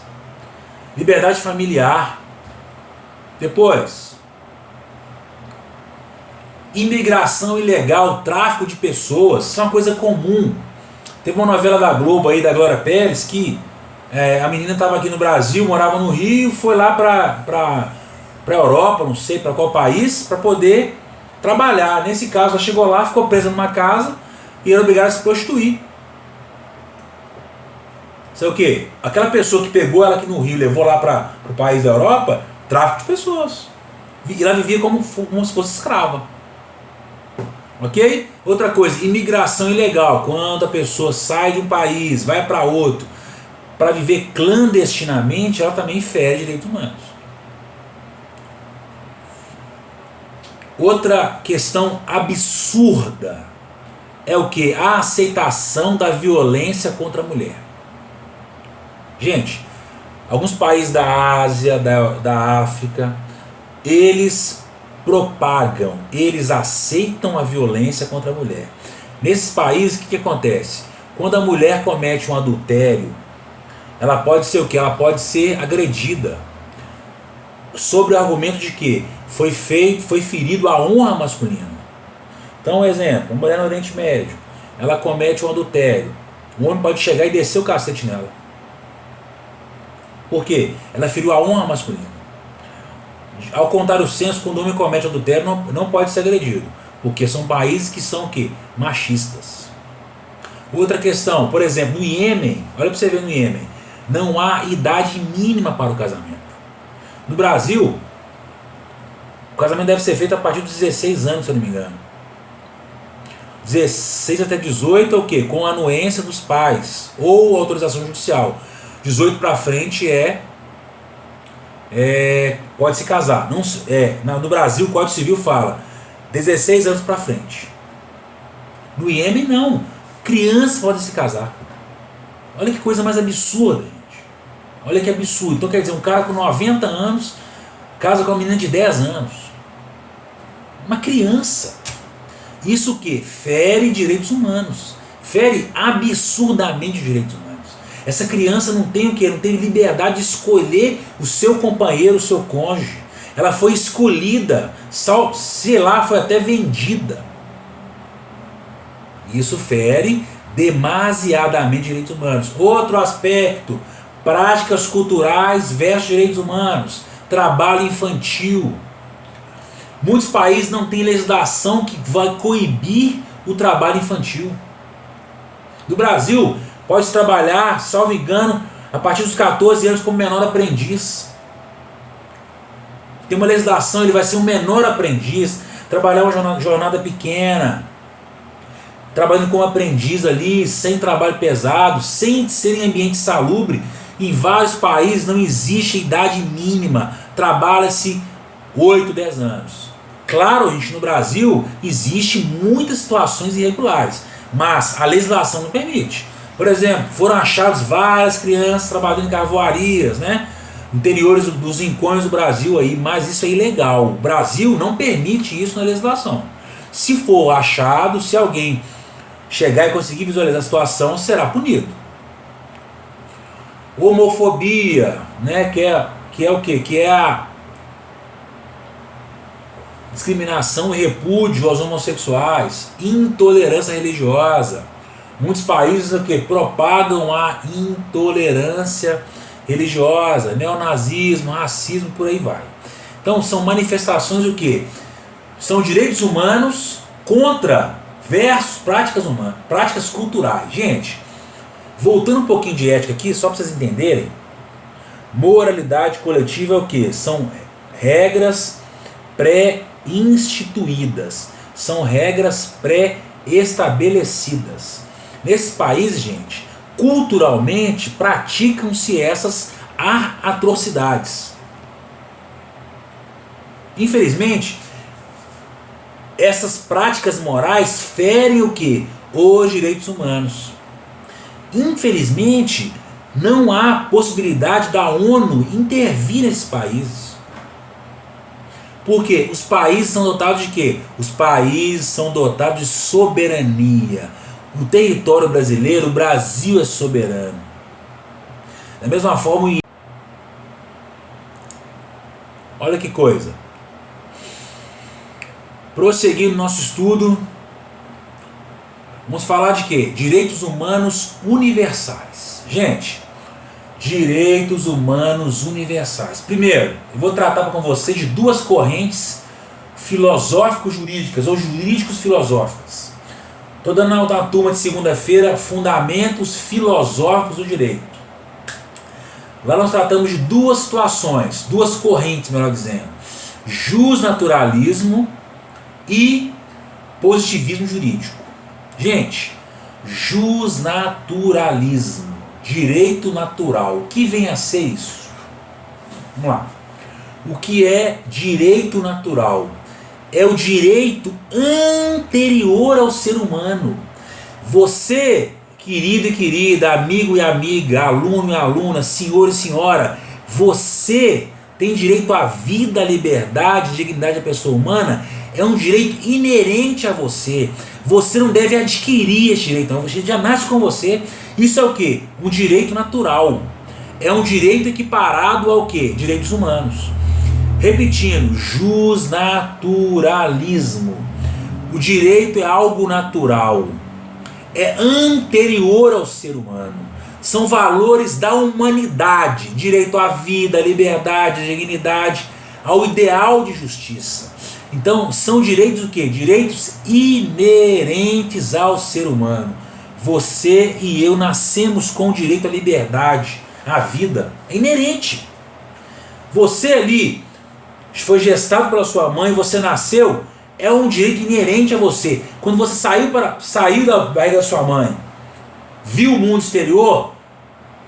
liberdade familiar. Depois, imigração ilegal, tráfico de pessoas, isso é uma coisa comum. Teve uma novela da Globo aí, da Glória Pérez, que a menina estava aqui no Brasil, morava no Rio, foi lá para Europa, não sei para qual país, para poder trabalhar. Nesse caso, ela chegou lá, ficou presa numa casa e era obrigada a se prostituir. Sabe o que? Aquela pessoa que pegou ela aqui no Rio, levou lá para o país da Europa, tráfico de pessoas. E ela vivia como se fosse escrava. Ok? Outra coisa, imigração ilegal. Quando a pessoa sai de um país, vai para outro, para viver clandestinamente, ela também fere direitos humanos. Outra questão absurda é o que? A aceitação da violência contra a mulher. Gente, alguns países da Ásia, da África, eles propagam, eles aceitam a violência contra a mulher. Nesses países, o que acontece? Quando a mulher comete um adultério, ela pode ser o que? Ela pode ser agredida, sobre o argumento de que foi ferido a honra masculina. Então, um exemplo, uma mulher no Oriente Médio, ela comete um adultério, o homem pode chegar e descer o cacete nela. Por quê? Ela feriu a honra masculina. Ao contrário senso, quando o homem comete adultério, não pode ser agredido, porque são países que são o quê? Machistas. Outra questão, por exemplo, no Iêmen, olha para você ver no Iêmen, não há idade mínima para o casamento. No Brasil, o casamento deve ser feito a partir dos 16 anos, se eu não me engano. 16 até 18 é o quê? Com a anuência dos pais ou autorização judicial. 18 para frente pode se casar. No Brasil, o Código Civil fala 16 anos para frente. No Iêmen, não. Crianças podem se casar. Olha que coisa mais absurda, gente. Olha que absurdo. Então, quer dizer, um cara com 90 anos casa com uma menina de 10 anos. Uma criança. Isso o quê? Fere direitos humanos. Fere absurdamente direitos humanos. Essa criança não tem o quê? Não tem liberdade de escolher o seu companheiro, o seu cônjuge. Ela foi escolhida, sei lá, foi até vendida. Isso fere demasiadamente direitos humanos. Outro aspecto, práticas culturais versus direitos humanos, trabalho infantil. Muitos países não têm legislação que vai coibir o trabalho infantil. No Brasil, pode trabalhar, salvo engano, a partir dos 14 anos como menor aprendiz. Tem uma legislação, ele vai ser um menor aprendiz, trabalhar uma jornada pequena, trabalhando como aprendiz ali, sem trabalho pesado, sem ser em ambiente salubre. Em vários países não existe idade mínima, trabalha-se 8, 10 anos. Claro, gente, no Brasil existe muitas situações irregulares, mas a legislação não permite. Por exemplo, foram achadas várias crianças trabalhando em carvoarias, né? Interiores dos rincões do Brasil aí, mas isso é ilegal. O Brasil não permite isso na legislação. Se for achado, se alguém chegar e conseguir visualizar a situação, será punido. Homofobia, né? Que é o quê? Que é a discriminação e repúdio aos homossexuais, intolerância religiosa. Muitos países aqui propagam a intolerância religiosa, neonazismo, racismo, por aí vai. Então são manifestações do que? São direitos humanos contra versus práticas humanas, práticas culturais. Gente, voltando um pouquinho de ética aqui, só para vocês entenderem, moralidade coletiva é o que? São regras pré-instituídas, são regras pré-estabelecidas. Nesses países, gente, culturalmente praticam-se essas atrocidades. Infelizmente, essas práticas morais ferem o que? Os direitos humanos. Infelizmente, não há possibilidade da ONU intervir nesses países. Porque os países são dotados de quê? Os países são dotados de soberania. O território brasileiro, o Brasil é soberano. Da mesma forma, olha que coisa. Prosseguindo nosso estudo, vamos falar de quê? Direitos humanos universais. Gente, direitos humanos universais. Primeiro, eu vou tratar com você de duas correntes filosófico-jurídicas ou jurídicos-filosóficas. Estou dando na turma de segunda-feira Fundamentos Filosóficos do Direito. Lá nós tratamos de duas situações, duas correntes, melhor dizendo: jusnaturalismo e positivismo jurídico. Gente, jusnaturalismo, direito natural, o que vem a ser isso? Vamos lá. O que é direito natural? É o direito anterior ao ser humano. Você, querido e querida, amigo e amiga, aluno e aluna, senhor e senhora, você tem direito à vida, à liberdade, à dignidade da pessoa humana. É um direito inerente a você. Você não deve adquirir esse direito, não. Você já nasce com você. Isso é o quê? Um direito natural. É um direito equiparado ao quê? Direitos humanos. Repetindo, jusnaturalismo. O direito é algo natural. É anterior ao ser humano. São valores da humanidade. Direito à vida, à liberdade, à dignidade, ao ideal de justiça. Então, são direitos o quê? Direitos inerentes ao ser humano. Você e eu nascemos com direito à liberdade, à vida. É inerente. Você ali foi gestado pela sua mãe, você nasceu, é um direito inerente a você. Quando você saiu da barriga da sua mãe, viu o mundo exterior,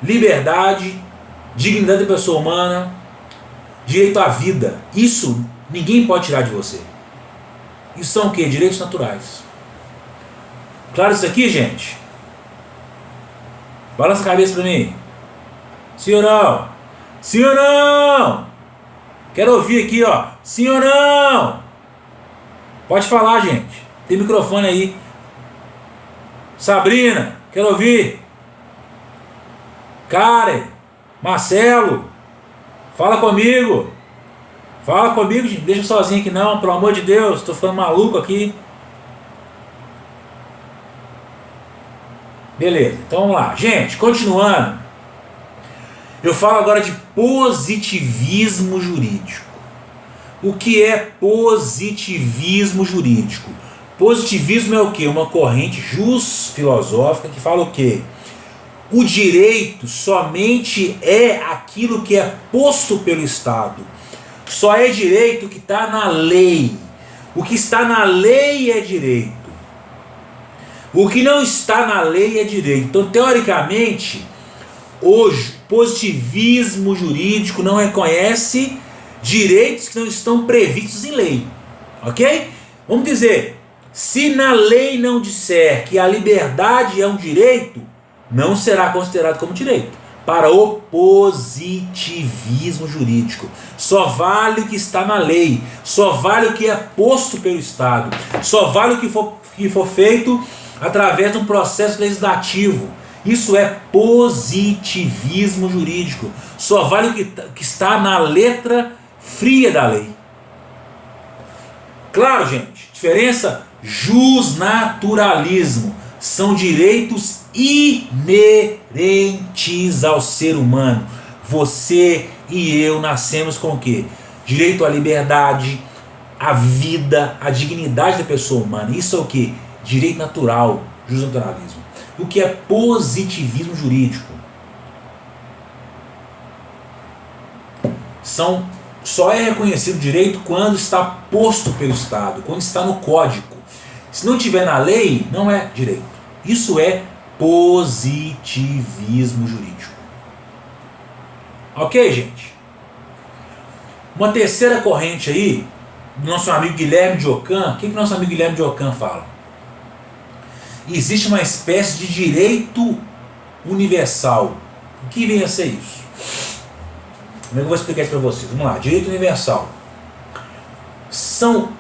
liberdade, dignidade da pessoa humana, direito à vida. Isso ninguém pode tirar de você. Isso são o quê? Direitos naturais. Claro isso aqui, gente? Balança a cabeça pra mim. Sim ou não? Sim ou não? Quero ouvir aqui, ó. Sim ou não? Pode falar, gente. Tem microfone aí. Sabrina, quero ouvir. Karen, Marcelo, fala comigo. Fala comigo, gente. Deixa sozinho aqui não, pelo amor de Deus. Tô ficando maluco aqui. Beleza, então vamos lá. Gente, continuando. Eu falo agora de positivismo jurídico. O que é positivismo jurídico? Positivismo é o quê? Uma corrente filosófica que fala o quê? O direito somente é aquilo que é posto pelo Estado. Só é direito o que está na lei. O que está na lei é direito. O que não está na lei é direito. Então, teoricamente, hoje, positivismo jurídico não reconhece direitos que não estão previstos em lei. Ok? Vamos dizer, se na lei não disser que a liberdade é um direito, não será considerado como direito. Para o positivismo jurídico, só vale o que está na lei, só vale o que é posto pelo Estado, só vale o que for feito através de um processo legislativo. Isso é positivismo jurídico. Só vale o que está na letra fria da lei. Claro, gente, diferença: justnaturalismo são direitos inerentes ao ser humano. Você e eu nascemos com o quê? Direito à liberdade, à vida, à dignidade da pessoa humana. Isso é o quê? Direito natural, justnaturalismo. O que é positivismo jurídico? Só é reconhecido direito quando está posto pelo Estado, quando está no código. Se não tiver na lei, não é direito. Isso é positivismo jurídico. Ok, gente? Uma terceira corrente aí, do nosso amigo Guilherme de Ockham. O que nosso amigo Guilherme de Ockham fala? Existe uma espécie de direito universal. O que vem a ser isso? Como é que eu vou explicar isso para vocês? Vamos lá. Direito universal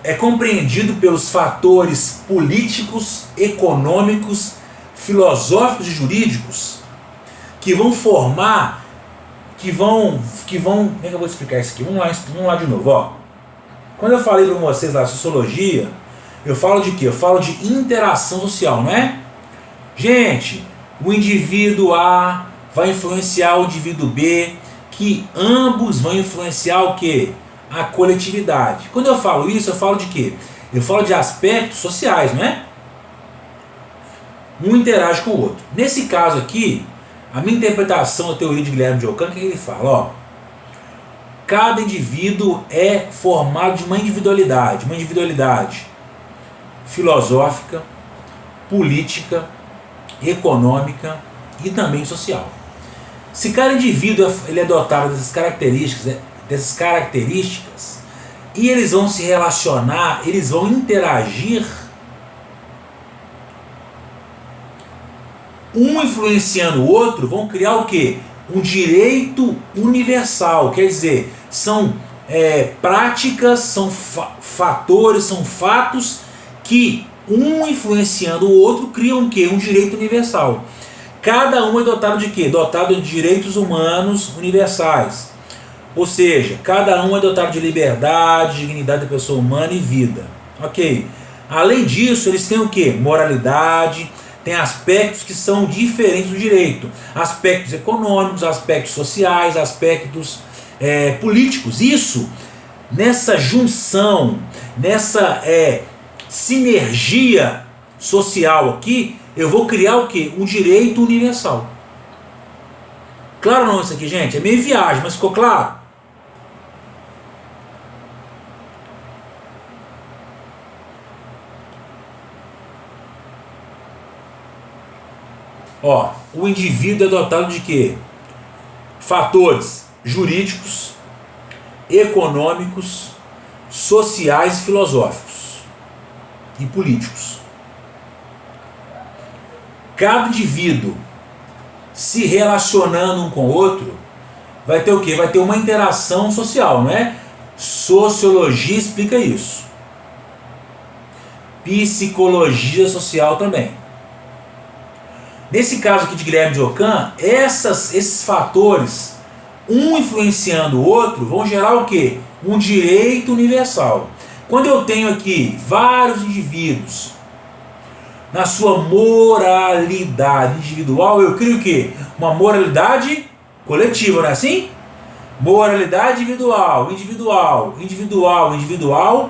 é compreendido pelos fatores políticos, econômicos, filosóficos e jurídicos que vão formar, como é que eu vou explicar isso aqui? Vamos lá de novo. Ó. Quando eu falei para vocês da sociologia, eu falo de quê? Eu falo de interação social, não é? Gente, o indivíduo A vai influenciar o indivíduo B, que ambos vão influenciar o quê? A coletividade. Quando eu falo isso, eu falo de quê? Eu falo de aspectos sociais, não é? Um interage com o outro. Nesse caso aqui, a minha interpretação da teoria de Guilherme de Ockham, o que ele fala? Ó, cada indivíduo é formado de uma individualidade filosófica, política, econômica e também social. Se cada indivíduo ele é dotado dessas características, e eles vão se relacionar, eles vão interagir, um influenciando o outro, vão criar o quê? Um direito universal. Quer dizer, são práticas, são fatores, são fatos que um influenciando o outro criam o quê? Um direito universal. Cada um é dotado de quê? Dotado de direitos humanos universais. Ou seja, cada um é dotado de liberdade, dignidade da pessoa humana e vida. Ok. Além disso, eles têm o quê? Moralidade, tem aspectos que são diferentes do direito. Aspectos econômicos, aspectos sociais, aspectos políticos. Isso, nessa junção, nessa sinergia social aqui, eu vou criar o quê? Um direito universal. Claro não isso aqui, gente? É meio viagem, mas ficou claro? Ó, o indivíduo é dotado de quê? Fatores jurídicos, econômicos, sociais e filosóficos e políticos. Cada indivíduo se relacionando um com o outro vai ter o quê? Vai ter uma interação social, não é? Sociologia explica isso. Psicologia social também. Nesse caso aqui de Guilherme de Ockham, esses fatores, um influenciando o outro, vão gerar o quê? Um direito universal. Quando eu tenho aqui vários indivíduos na sua moralidade individual, eu crio o quê? Uma moralidade coletiva, não é assim? Moralidade individual, individual, individual, individual,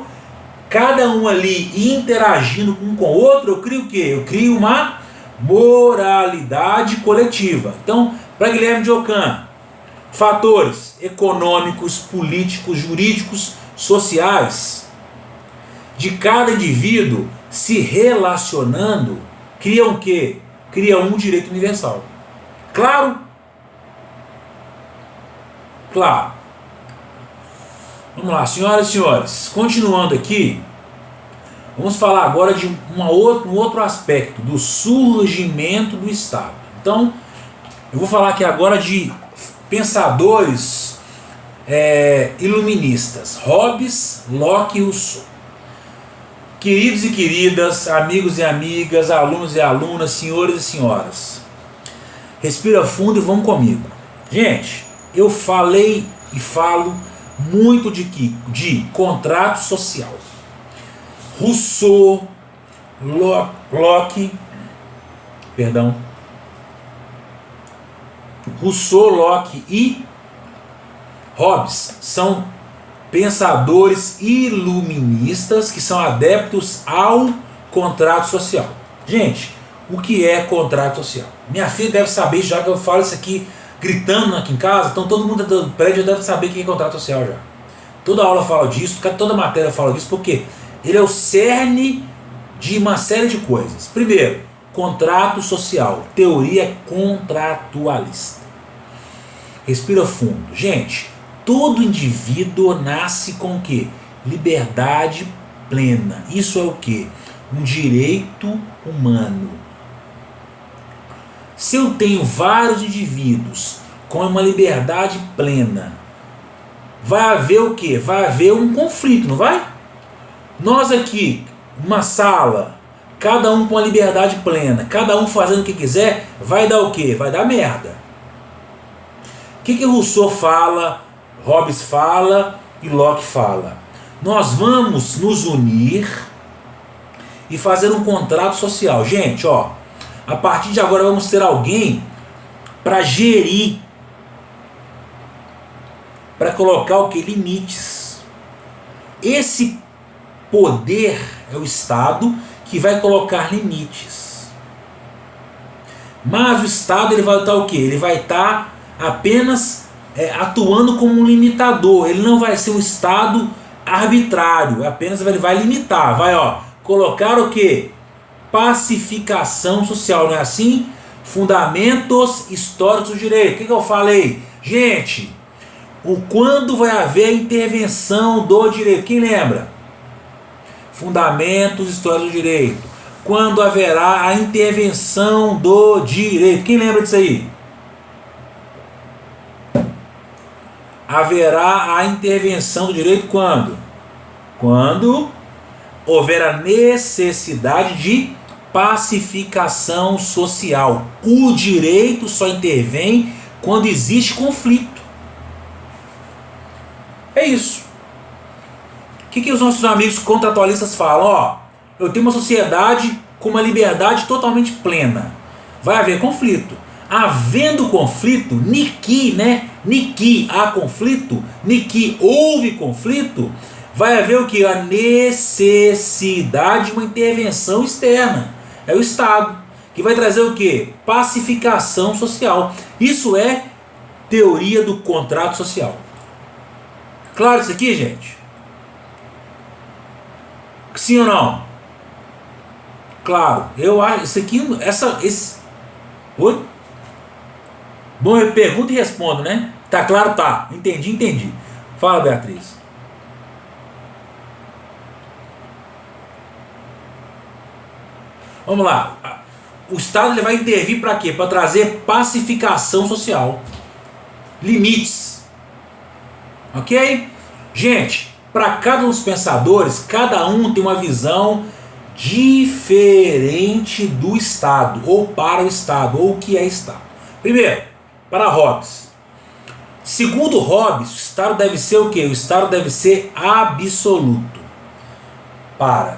cada um ali interagindo um com o outro, eu crio o quê? Eu crio uma moralidade coletiva. Então, para Guilherme de Ockham, fatores econômicos, políticos, jurídicos, sociais de cada indivíduo se relacionando criam o quê? Criam um direito universal. Claro? Claro. Vamos lá, senhoras e senhores, continuando aqui, vamos falar agora de um outro aspecto do surgimento do Estado. Então, eu vou falar aqui agora de pensadores iluministas, Hobbes, Locke e Rousseau. Queridos e queridas, amigos e amigas, alunos e alunas, senhores e senhoras, respira fundo e vão comigo. Gente, eu falei e falo muito de contrato social. Rousseau, Locke, e Hobbes são pensadores iluministas que são adeptos ao contrato social. Gente, o que é contrato social? Minha filha deve saber, já que eu falo isso aqui gritando aqui em casa, então todo mundo do prédio deve saber o que é contrato social já. Toda aula fala disso, toda matéria fala disso, porque ele é o cerne de uma série de coisas. Primeiro, contrato social, teoria contratualista. Respira fundo. Gente, todo indivíduo nasce com o quê? Liberdade plena. Isso é o quê? Um direito humano. Se eu tenho vários indivíduos com uma liberdade plena, vai haver o quê? Vai haver um conflito, não vai? Nós aqui, uma sala, cada um com a liberdade plena, cada um fazendo o que quiser, vai dar o quê? Vai dar merda. O que Rousseau fala, Hobbes fala e Locke fala? Nós vamos nos unir e fazer um contrato social. Gente, ó, a partir de agora vamos ter alguém para gerir, para colocar o que? Limites. Esse poder é o Estado que vai colocar limites. Mas o Estado ele vai estar o quê? Ele vai estar apenas atuando como um limitador. Ele não vai ser um Estado arbitrário. Apenas ele vai limitar. Vai colocar o quê? Pacificação social. Não é assim? Fundamentos históricos do direito. O que eu falei? Gente, quando vai haver a intervenção do direito? Quem lembra? Fundamentos históricos do direito. Quando haverá a intervenção do direito? Quem lembra disso aí? Haverá a intervenção do direito quando? Quando houver a necessidade de pacificação social. O direito só intervém quando existe conflito. É isso. O que os nossos amigos contratualistas falam? Eu tenho uma sociedade com uma liberdade totalmente plena. Vai haver conflito. Havendo conflito, niki há conflito, niki houve conflito, vai haver o que? A necessidade de uma intervenção externa. É o Estado, que vai trazer o que? Pacificação social. Isso é teoria do contrato social. Claro isso aqui, gente? Sim ou não? Claro, eu acho isso aqui, Oi? Bom, eu pergunto e respondo, né? Tá claro? Tá. Entendi. Fala, Beatriz. Vamos lá. O Estado ele vai intervir para quê? Para trazer pacificação social. Limites. Ok? Gente, para cada um dos pensadores, cada um tem uma visão diferente do Estado, ou para o Estado, ou o que é Estado. Primeiro, para Hobbes. Segundo Hobbes, o Estado deve ser o quê? O Estado deve ser absoluto. Para.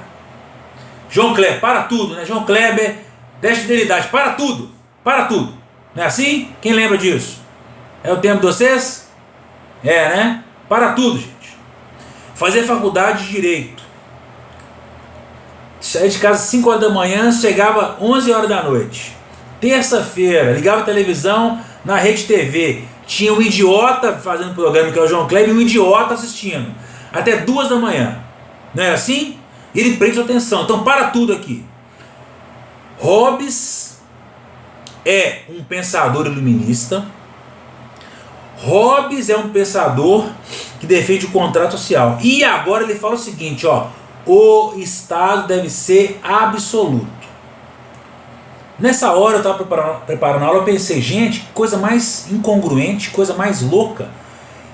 João Kleber, para tudo, né? João Kleber, 10 fidelidades, para tudo. Para tudo. Não é assim? Quem lembra disso? É o tempo de vocês? É, né? Para tudo, gente. Fazer faculdade de Direito. Saía de casa às 5 horas da manhã, chegava 11 horas da noite. Terça-feira, ligava a televisão na Rede TV. Tinha um idiota fazendo programa, que é o João Kleber, e um idiota assistindo. Até 2 da manhã. Não é assim? Ele prende sua atenção. Então, para tudo aqui. Hobbes é um pensador iluminista. Hobbes é um pensador que defende o contrato social. E agora ele fala o seguinte, ó. O Estado deve ser absoluto. Nessa hora eu estava preparando a aula, eu pensei, gente, que coisa mais incongruente, coisa mais louca.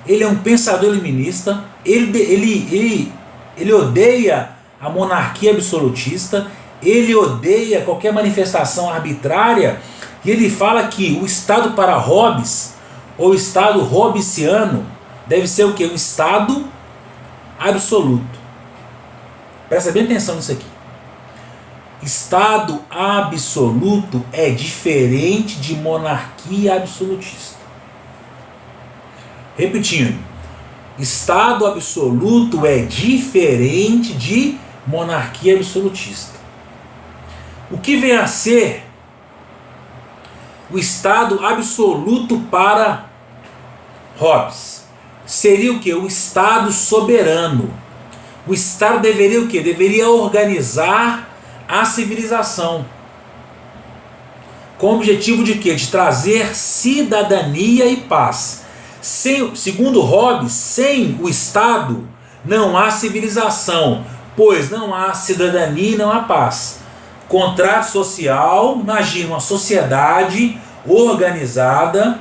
Ele é um pensador iluminista, ele odeia a monarquia absolutista, ele odeia qualquer manifestação arbitrária, e ele fala que o Estado para Hobbes, ou o Estado hobbesiano, deve ser o quê? Um Estado absoluto. Presta bem atenção nisso aqui. Estado absoluto é diferente de monarquia absolutista. Repetindo, Estado absoluto é diferente de monarquia absolutista. O que vem a ser o Estado absoluto para Hobbes? Seria o que? O Estado soberano. O Estado deveria o quê? Deveria organizar a civilização. Com o objetivo de quê? De trazer cidadania e paz. Segundo Hobbes, sem o Estado não há civilização, pois não há cidadania e não há paz. Contrato social, imagina uma sociedade organizada,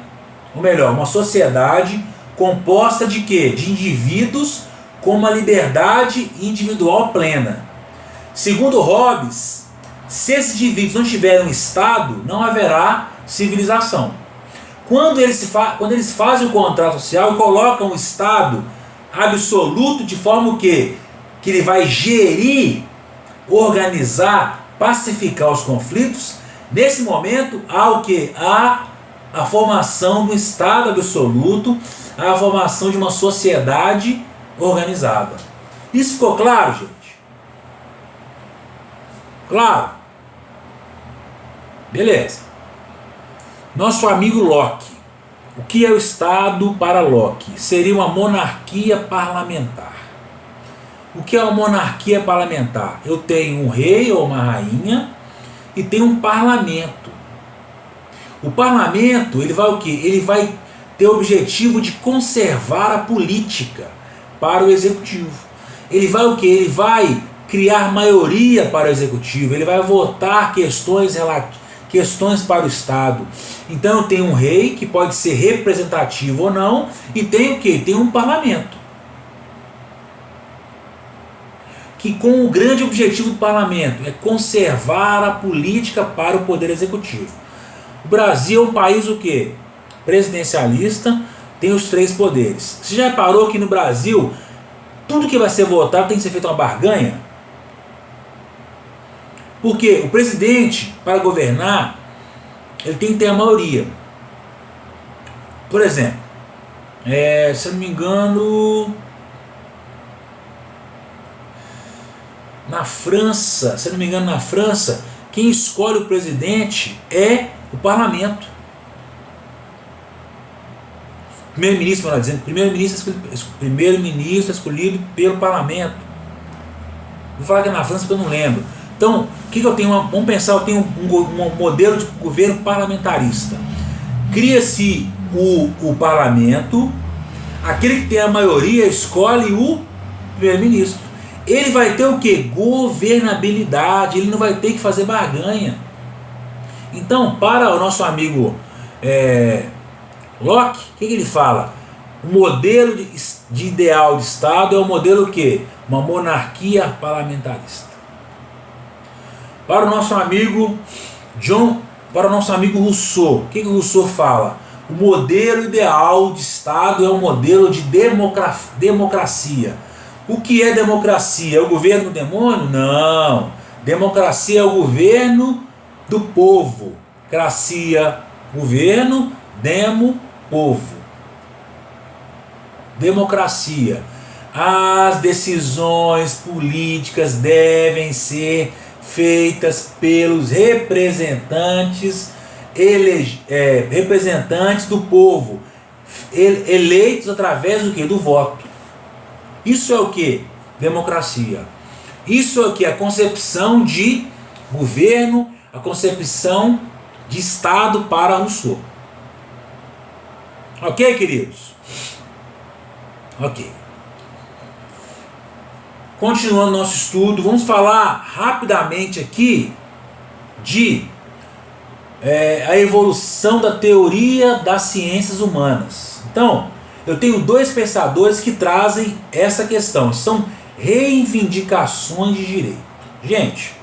ou melhor, uma sociedade composta de quê? De indivíduos com uma liberdade individual plena. Segundo Hobbes, se esses indivíduos não tiverem um Estado, não haverá civilização. Quando eles fazem o contrato social e colocam o Estado absoluto de forma que ele vai gerir, organizar, pacificar os conflitos, nesse momento há o que? Há a formação do Estado absoluto, há a formação de uma sociedade organizada. Isso ficou claro, gente? Claro? Beleza. Nosso amigo Locke. O que é o Estado para Locke? Seria uma monarquia parlamentar. O que é uma monarquia parlamentar? Eu tenho um rei ou uma rainha e tenho um parlamento. O parlamento, ele vai o quê? Ele vai ter o objetivo de conservar a política para o executivo. Ele vai o quê? Ele vai criar maioria para o executivo, ele vai votar questões para o Estado. Então eu tenho um rei que pode ser representativo ou não, e tem o quê? Tem um parlamento. Que com o grande objetivo do parlamento é conservar a política para o poder executivo. O Brasil é um país o quê? Presidencialista, tem os 3 poderes. Você já reparou que no Brasil tudo que vai ser votado tem que ser feito uma barganha? Porque o presidente, para governar, ele tem que ter a maioria. Por exemplo, se eu não me engano, na França, quem escolhe o presidente é o parlamento. Primeiro-ministro, melhor dizendo, primeiro-ministro escolhido pelo parlamento. Vou falar que é na França porque eu não lembro. Então, o que eu tenho? Vamos pensar, eu tenho um modelo de governo parlamentarista. Cria-se o parlamento, aquele que tem a maioria escolhe o primeiro-ministro. Ele vai ter o que? Governabilidade, ele não vai ter que fazer barganha. Então, para o nosso amigo Locke, o que ele fala? O modelo de ideal de Estado é o modelo o quê? Uma monarquia parlamentarista. Para o nosso amigo para o nosso amigo Rousseau, o que o Rousseau fala? O modelo ideal de Estado é um modelo de democracia. O que é democracia? É o governo do demônio? Não. Democracia é o governo do povo. Cracia, governo, demo, povo. Democracia. As decisões políticas devem ser feitas pelos representantes representantes do povo, eleitos através do que? Do voto. Isso é o que? Democracia. Isso é o que? A concepção de governo, a concepção de Estado para Rousseau. Ok, queridos? Ok. Continuando nosso estudo, vamos falar rapidamente aqui de a evolução da teoria das ciências humanas. Então, eu tenho dois pensadores que trazem essa questão. São reivindicações de direito. Gente,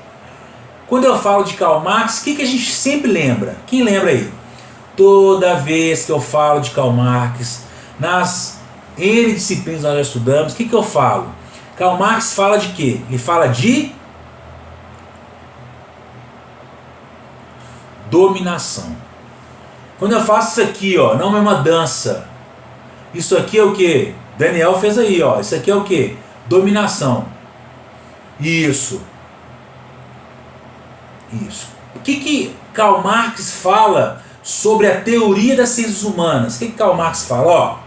quando eu falo de Karl Marx, o que a gente sempre lembra? Quem lembra aí? Toda vez que eu falo de Karl Marx, nas N disciplinas que nós já estudamos, o que eu falo? Karl Marx fala de quê? Ele fala de dominação. Quando eu faço isso aqui, ó, não é uma dança. Isso aqui é o que? Daniel fez aí, ó. Isso aqui é o que? Dominação. Isso. Isso. O que Karl Marx fala sobre a teoria das ciências humanas? O que Karl Marx fala? Ó,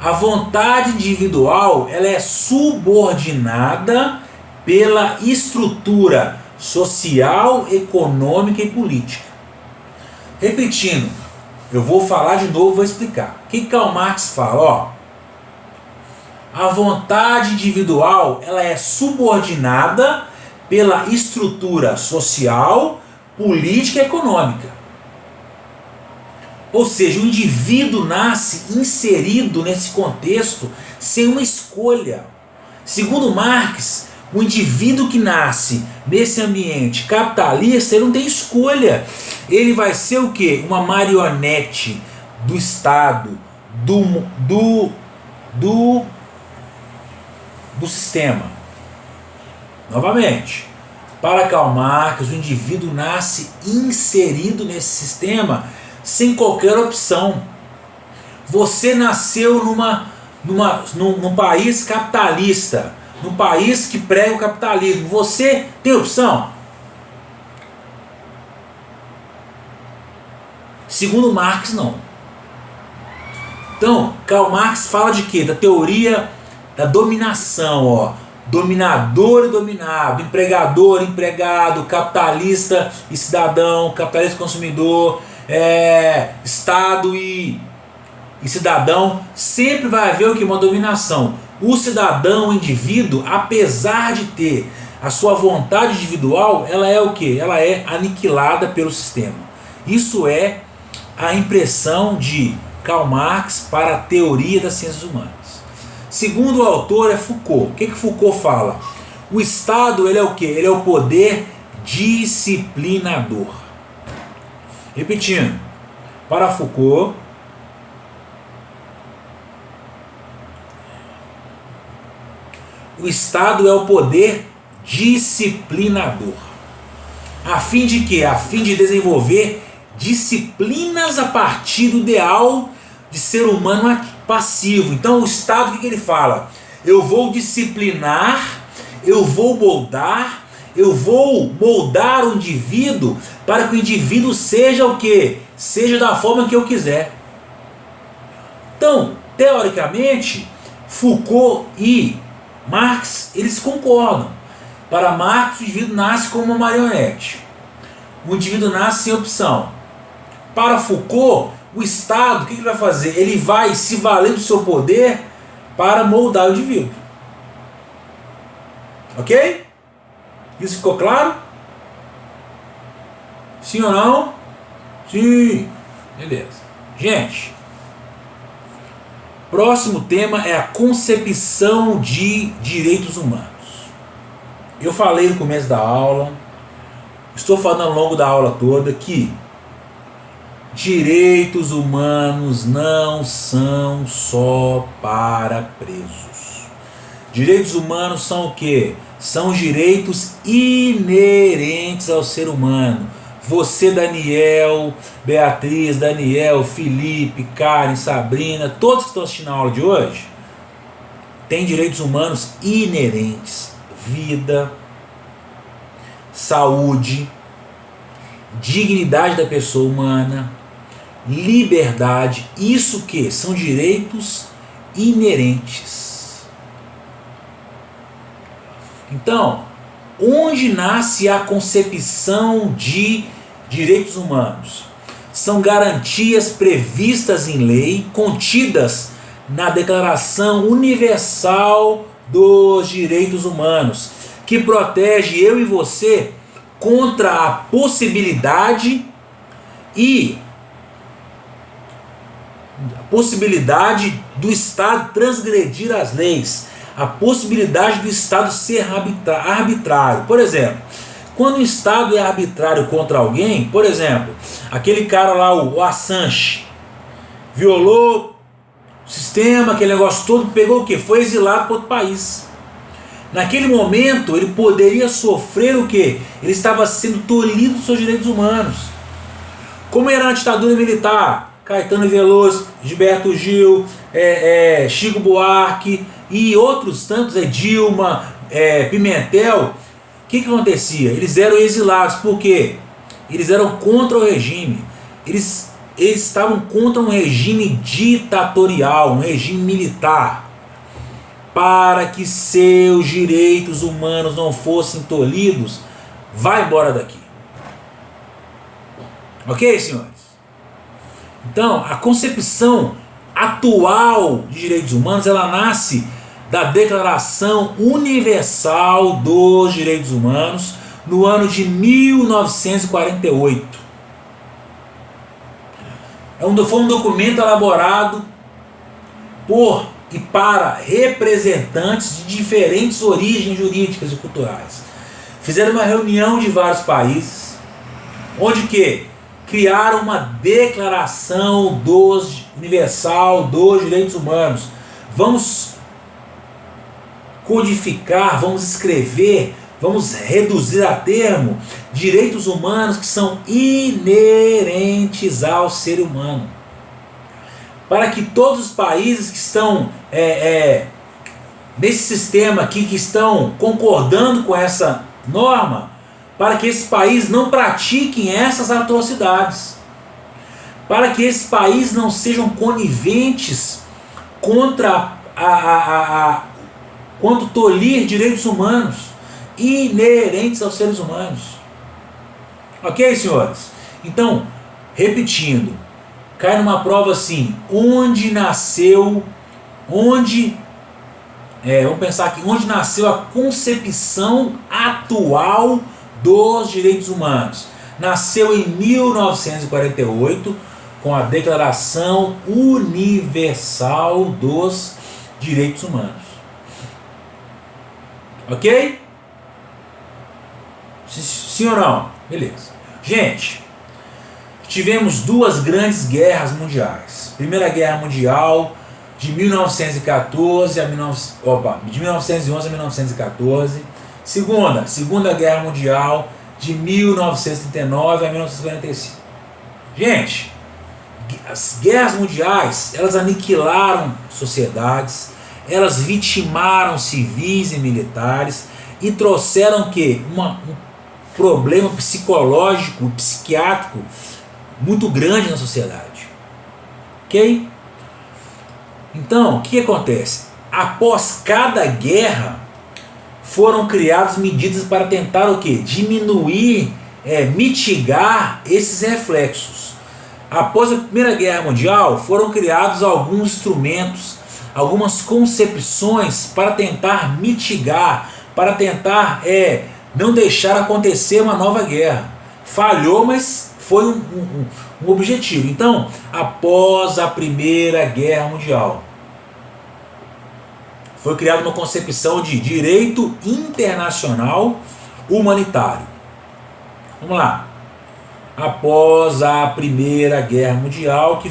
a vontade individual ela é subordinada pela estrutura social, econômica e política. Repetindo, eu vou falar de novo, vou explicar. O que Karl Marx fala? Ó, a vontade individual ela é subordinada pela estrutura social, política e econômica. Ou seja, o indivíduo nasce inserido nesse contexto sem uma escolha. Segundo Marx, o indivíduo que nasce nesse ambiente capitalista, ele não tem escolha. Ele vai ser o quê? Uma marionete do Estado, do sistema. Novamente, para Karl Marx, o indivíduo nasce inserido nesse sistema sem qualquer opção. Você nasceu num país capitalista, num país que prega o capitalismo. Você tem opção? Segundo Marx, não. Então, Karl Marx fala de quê? Da teoria da dominação, ó. Dominador e dominado, empregador, empregado, capitalista e cidadão, capitalista e consumidor, Estado e cidadão. Sempre vai haver o que? Uma dominação. O cidadão, o indivíduo, apesar de ter a sua vontade individual, ela é o que? Ela é aniquilada pelo sistema. Isso é a impressão de Karl Marx para a teoria das ciências humanas. Segundo o autor é Foucault. O que Foucault fala? O Estado ele é o que? Ele é o poder disciplinador. Repetindo, para Foucault, o Estado é o poder disciplinador. A fim de quê? A fim de desenvolver disciplinas a partir do ideal de ser humano passivo. Então o Estado, o que ele fala? Eu vou disciplinar, eu vou moldar, eu vou moldar o indivíduo para que o indivíduo seja o quê? Seja da forma que eu quiser. Então, teoricamente, Foucault e Marx, eles concordam. Para Marx, o indivíduo nasce como uma marionete. O indivíduo nasce sem opção. Para Foucault, o Estado, o que ele vai fazer? Ele vai se valer do seu poder para moldar o indivíduo. Ok? Isso ficou claro? Sim ou não? Sim. Beleza. Gente, próximo tema é a concepção de direitos humanos. Eu falei no começo da aula, Estou falando ao longo da aula toda que direitos humanos não são só para presos. Direitos humanos são o quê? São direitos inerentes ao ser humano. Você, Daniel, Beatriz, Daniel, Felipe, Karen, Sabrina, todos que estão assistindo a aula de hoje, têm direitos humanos inerentes. Vida, saúde, dignidade da pessoa humana, liberdade. Isso que são direitos inerentes. Então, onde nasce a concepção de direitos humanos? São garantias previstas em lei, contidas na Declaração Universal dos Direitos Humanos, que protege eu e você contra a possibilidade do Estado transgredir as leis, a possibilidade do Estado ser arbitrário. Por exemplo, quando o Estado é arbitrário contra alguém, por exemplo, aquele cara lá, o Assange, violou o sistema, aquele negócio todo, pegou o quê? Foi exilado para outro país. Naquele momento, ele poderia sofrer o quê? Ele estava sendo tolhido dos seus direitos humanos. Como era a ditadura militar, Caetano Veloso, Gilberto Gil, Chico Buarque e outros tantos, Dilma, Pimentel, o que acontecia? Eles eram exilados, por quê? Eles eram contra o regime. Eles estavam contra um regime ditatorial, um regime militar. Para que seus direitos humanos não fossem tolhidos, vai embora daqui. Ok, senhores? Então, a concepção atual de direitos humanos, ela nasce da Declaração Universal dos Direitos Humanos, no ano de 1948. Foi um documento elaborado por e para representantes de diferentes origens jurídicas e culturais. Fizeram uma reunião de vários países, onde que criaram uma Declaração Universal dos Direitos Humanos. Vamos codificar, vamos escrever, vamos reduzir a termo direitos humanos que são inerentes ao ser humano. Para que todos os países que estão nesse sistema aqui, que estão concordando com essa norma, para que esses países não pratiquem essas atrocidades, para que esses países não sejam coniventes contra quanto tolir direitos humanos inerentes aos seres humanos. Ok, senhores? Então, repetindo, cai numa prova assim, onde nasceu a concepção atual dos direitos humanos? Nasceu em 1948, com a Declaração Universal dos Direitos Humanos. Ok? Sim ou não? Beleza. Gente, tivemos duas grandes guerras mundiais. Primeira Guerra Mundial de 1911 a 1914. Segunda Guerra Mundial de 1939 a 1945. Gente, as guerras mundiais, elas aniquilaram sociedades, elas vitimaram civis e militares e trouxeram o quê? Um problema psicológico, psiquiátrico muito grande na sociedade. Ok? Então, o que acontece? Após cada guerra, foram criadas medidas para tentar o quê? Diminuir, mitigar esses reflexos. Após a Primeira Guerra Mundial, foram criados alguns instrumentos, algumas concepções para tentar mitigar, para tentar não deixar acontecer uma nova guerra. Falhou, mas foi um objetivo. Então, após a Primeira Guerra Mundial, foi criada uma concepção de direito internacional humanitário. Vamos lá. Após a Primeira Guerra Mundial,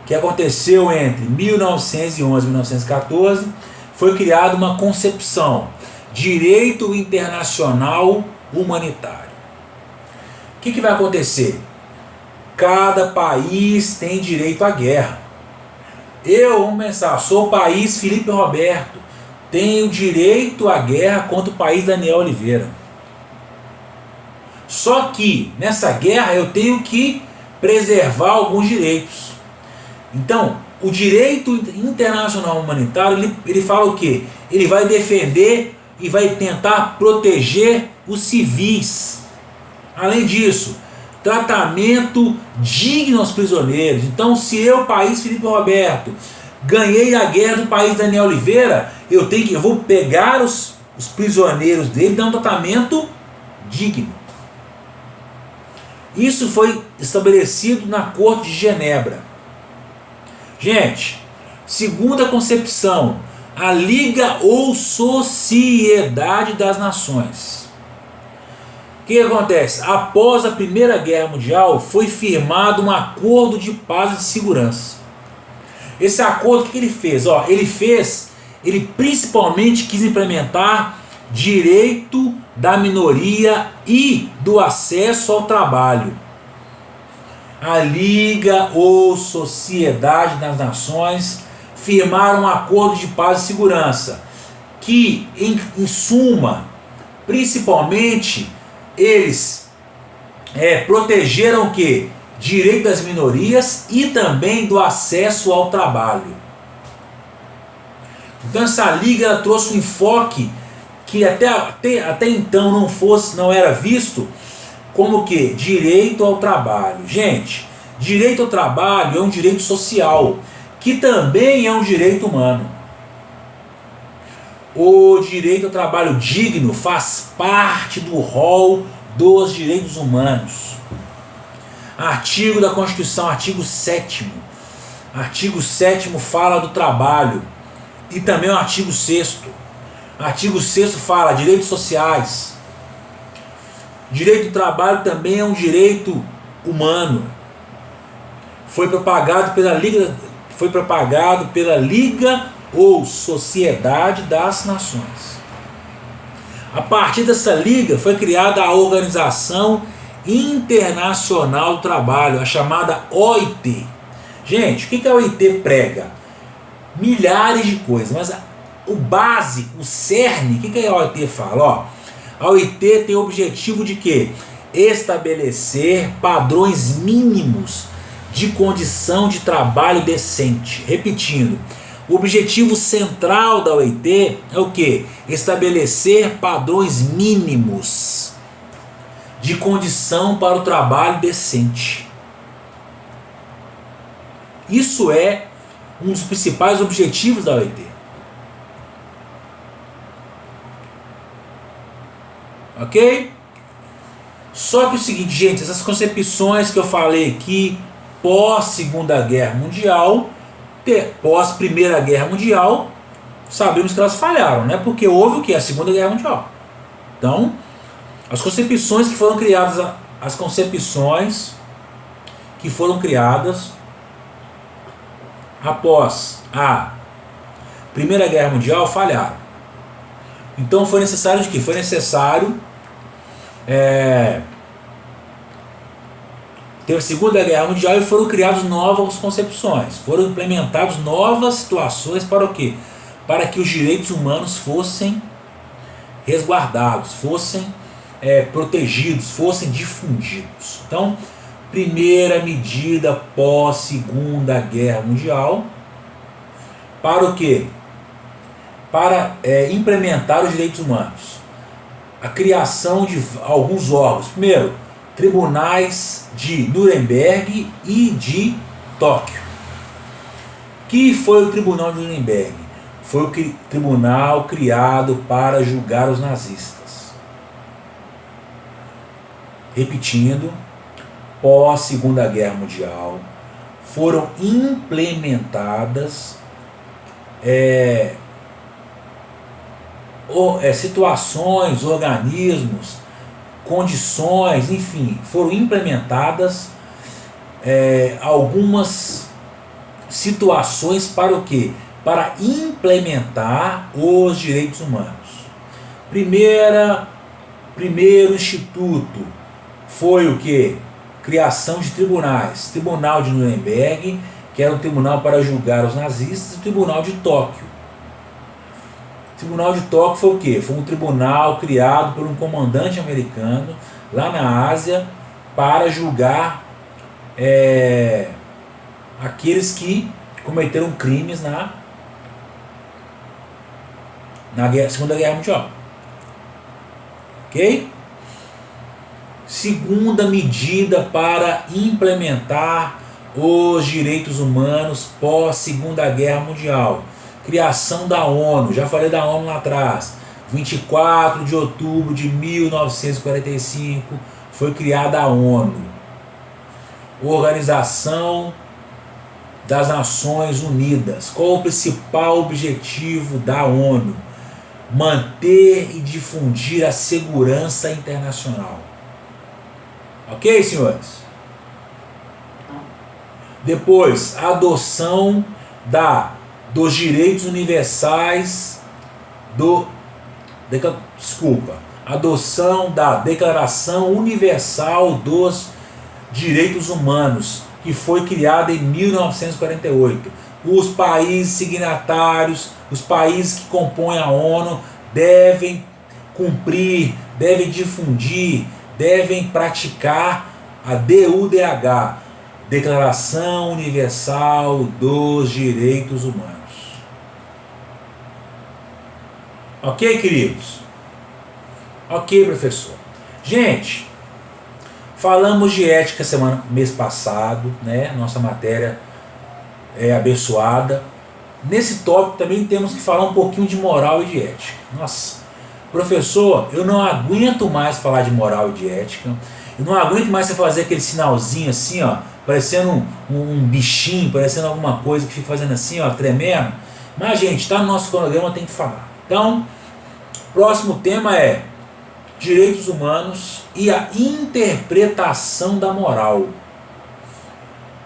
que aconteceu entre 1911 e 1914, foi criada uma concepção: direito internacional humanitário. O que vai acontecer? Cada país tem direito à guerra. Vamos pensar, sou o país Felipe Roberto, tenho direito à guerra contra o país Daniel Oliveira. Só que nessa guerra eu tenho que preservar alguns direitos. Então, o direito internacional humanitário, ele fala o quê? Ele vai defender e vai tentar proteger os civis. Além disso, tratamento digno aos prisioneiros. Então, se eu, país Felipe Roberto, ganhei a guerra do país Daniel Oliveira, eu vou pegar os prisioneiros dele e dar um tratamento digno. Isso foi estabelecido na Corte de Genebra. Gente, segunda concepção, a Liga ou Sociedade das Nações. O que acontece? Após a Primeira Guerra Mundial, foi firmado um acordo de paz e de segurança. Esse acordo, o que ele fez? Ele principalmente quis implementar direito da minoria e do acesso ao trabalho. A Liga ou Sociedade das Nações firmaram um acordo de paz e segurança, que, em suma, principalmente, eles protegeram o quê? Direito das minorias e também do acesso ao trabalho. Então essa liga trouxe um enfoque que até então não era visto como que direito ao trabalho. Gente, direito ao trabalho é um direito social, que também é um direito humano. O direito ao trabalho digno faz parte do rol dos direitos humanos. Artigo da Constituição, artigo 7º. Artigo 7º fala do trabalho. E também o artigo 6º. Artigo 6º fala direitos sociais. Direito do trabalho também é um direito humano. Foi propagado pela Liga ou Sociedade das Nações. A partir dessa liga foi criada a Organização Internacional do Trabalho, a chamada OIT. Gente, o que a OIT prega? Milhares de coisas, mas o básico, o cerne, o que a OIT fala? A OIT tem o objetivo de quê? Estabelecer padrões mínimos de condição de trabalho decente. Repetindo, o objetivo central da OIT é o quê? Estabelecer padrões mínimos de condição para o trabalho decente. Isso é um dos principais objetivos da OIT. Ok? Só que o seguinte, gente, essas concepções que eu falei aqui, pós Segunda Guerra Mundial, pós Primeira Guerra Mundial, sabemos que elas falharam, né? Porque houve o que? A Segunda Guerra Mundial. Então, as concepções que foram criadas após a Primeira Guerra Mundial falharam. Então foi necessário de quê? Foi necessário teve a Segunda Guerra Mundial e foram criadas novas concepções, foram implementadas novas situações para o quê? Para que os direitos humanos fossem resguardados, fossem protegidos, fossem difundidos. Então, primeira medida pós Segunda Guerra Mundial, para o quê? Para implementar os direitos humanos. A criação de alguns órgãos. Primeiro, tribunais de Nuremberg e de Tóquio. Que foi o Tribunal de Nuremberg? Foi o tribunal criado para julgar os nazistas. Repetindo, pós Segunda Guerra Mundial, foram implementadas situações, organismos condições, enfim, foram implementadas algumas situações para o quê? Para implementar os direitos humanos. Primeiro instituto foi o quê? Criação de tribunais. Tribunal de Nuremberg, que era um tribunal para julgar os nazistas, e o Tribunal de Tóquio. O Tribunal de Tóquio foi o quê? Foi um tribunal criado por um comandante americano lá na Ásia para julgar aqueles que cometeram crimes na Segunda Guerra Mundial. Ok? Segunda medida para implementar os direitos humanos pós Segunda Guerra Mundial. Criação da ONU. Já falei da ONU lá atrás. 24 de outubro de 1945 foi criada a ONU. Organização das Nações Unidas. Qual o principal objetivo da ONU? Manter e difundir a segurança internacional. Ok, senhores? Depois, a adoção dos direitos universais adoção da Declaração Universal dos Direitos Humanos, que foi criada em 1948. Os países signatários, os países que compõem a ONU, devem cumprir, devem difundir, devem praticar a DUDH, Declaração Universal dos Direitos Humanos. Ok, queridos? Ok, professor. Gente, falamos de ética mês passado, né? Nossa matéria é abençoada. Nesse tópico também temos que falar um pouquinho de moral e de ética. Nossa, professor, eu não aguento mais falar de moral e de ética. Eu não aguento mais você fazer aquele sinalzinho assim, ó, parecendo um bichinho, parecendo alguma coisa que fica fazendo assim, ó, tremendo. Mas, gente, tá no nosso cronograma, tem que falar. Então, próximo tema é direitos humanos e a interpretação da moral.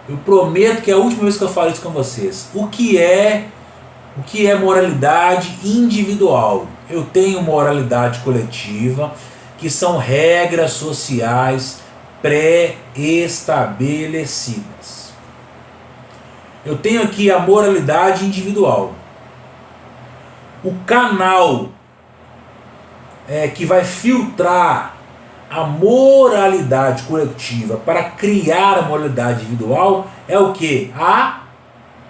Eu prometo que é a última vez que eu falo isso com vocês. O que é moralidade individual? Eu tenho moralidade coletiva, que são regras sociais pré-estabelecidas. Eu tenho aqui a moralidade individual. O canal que vai filtrar a moralidade coletiva para criar a moralidade individual é o que? A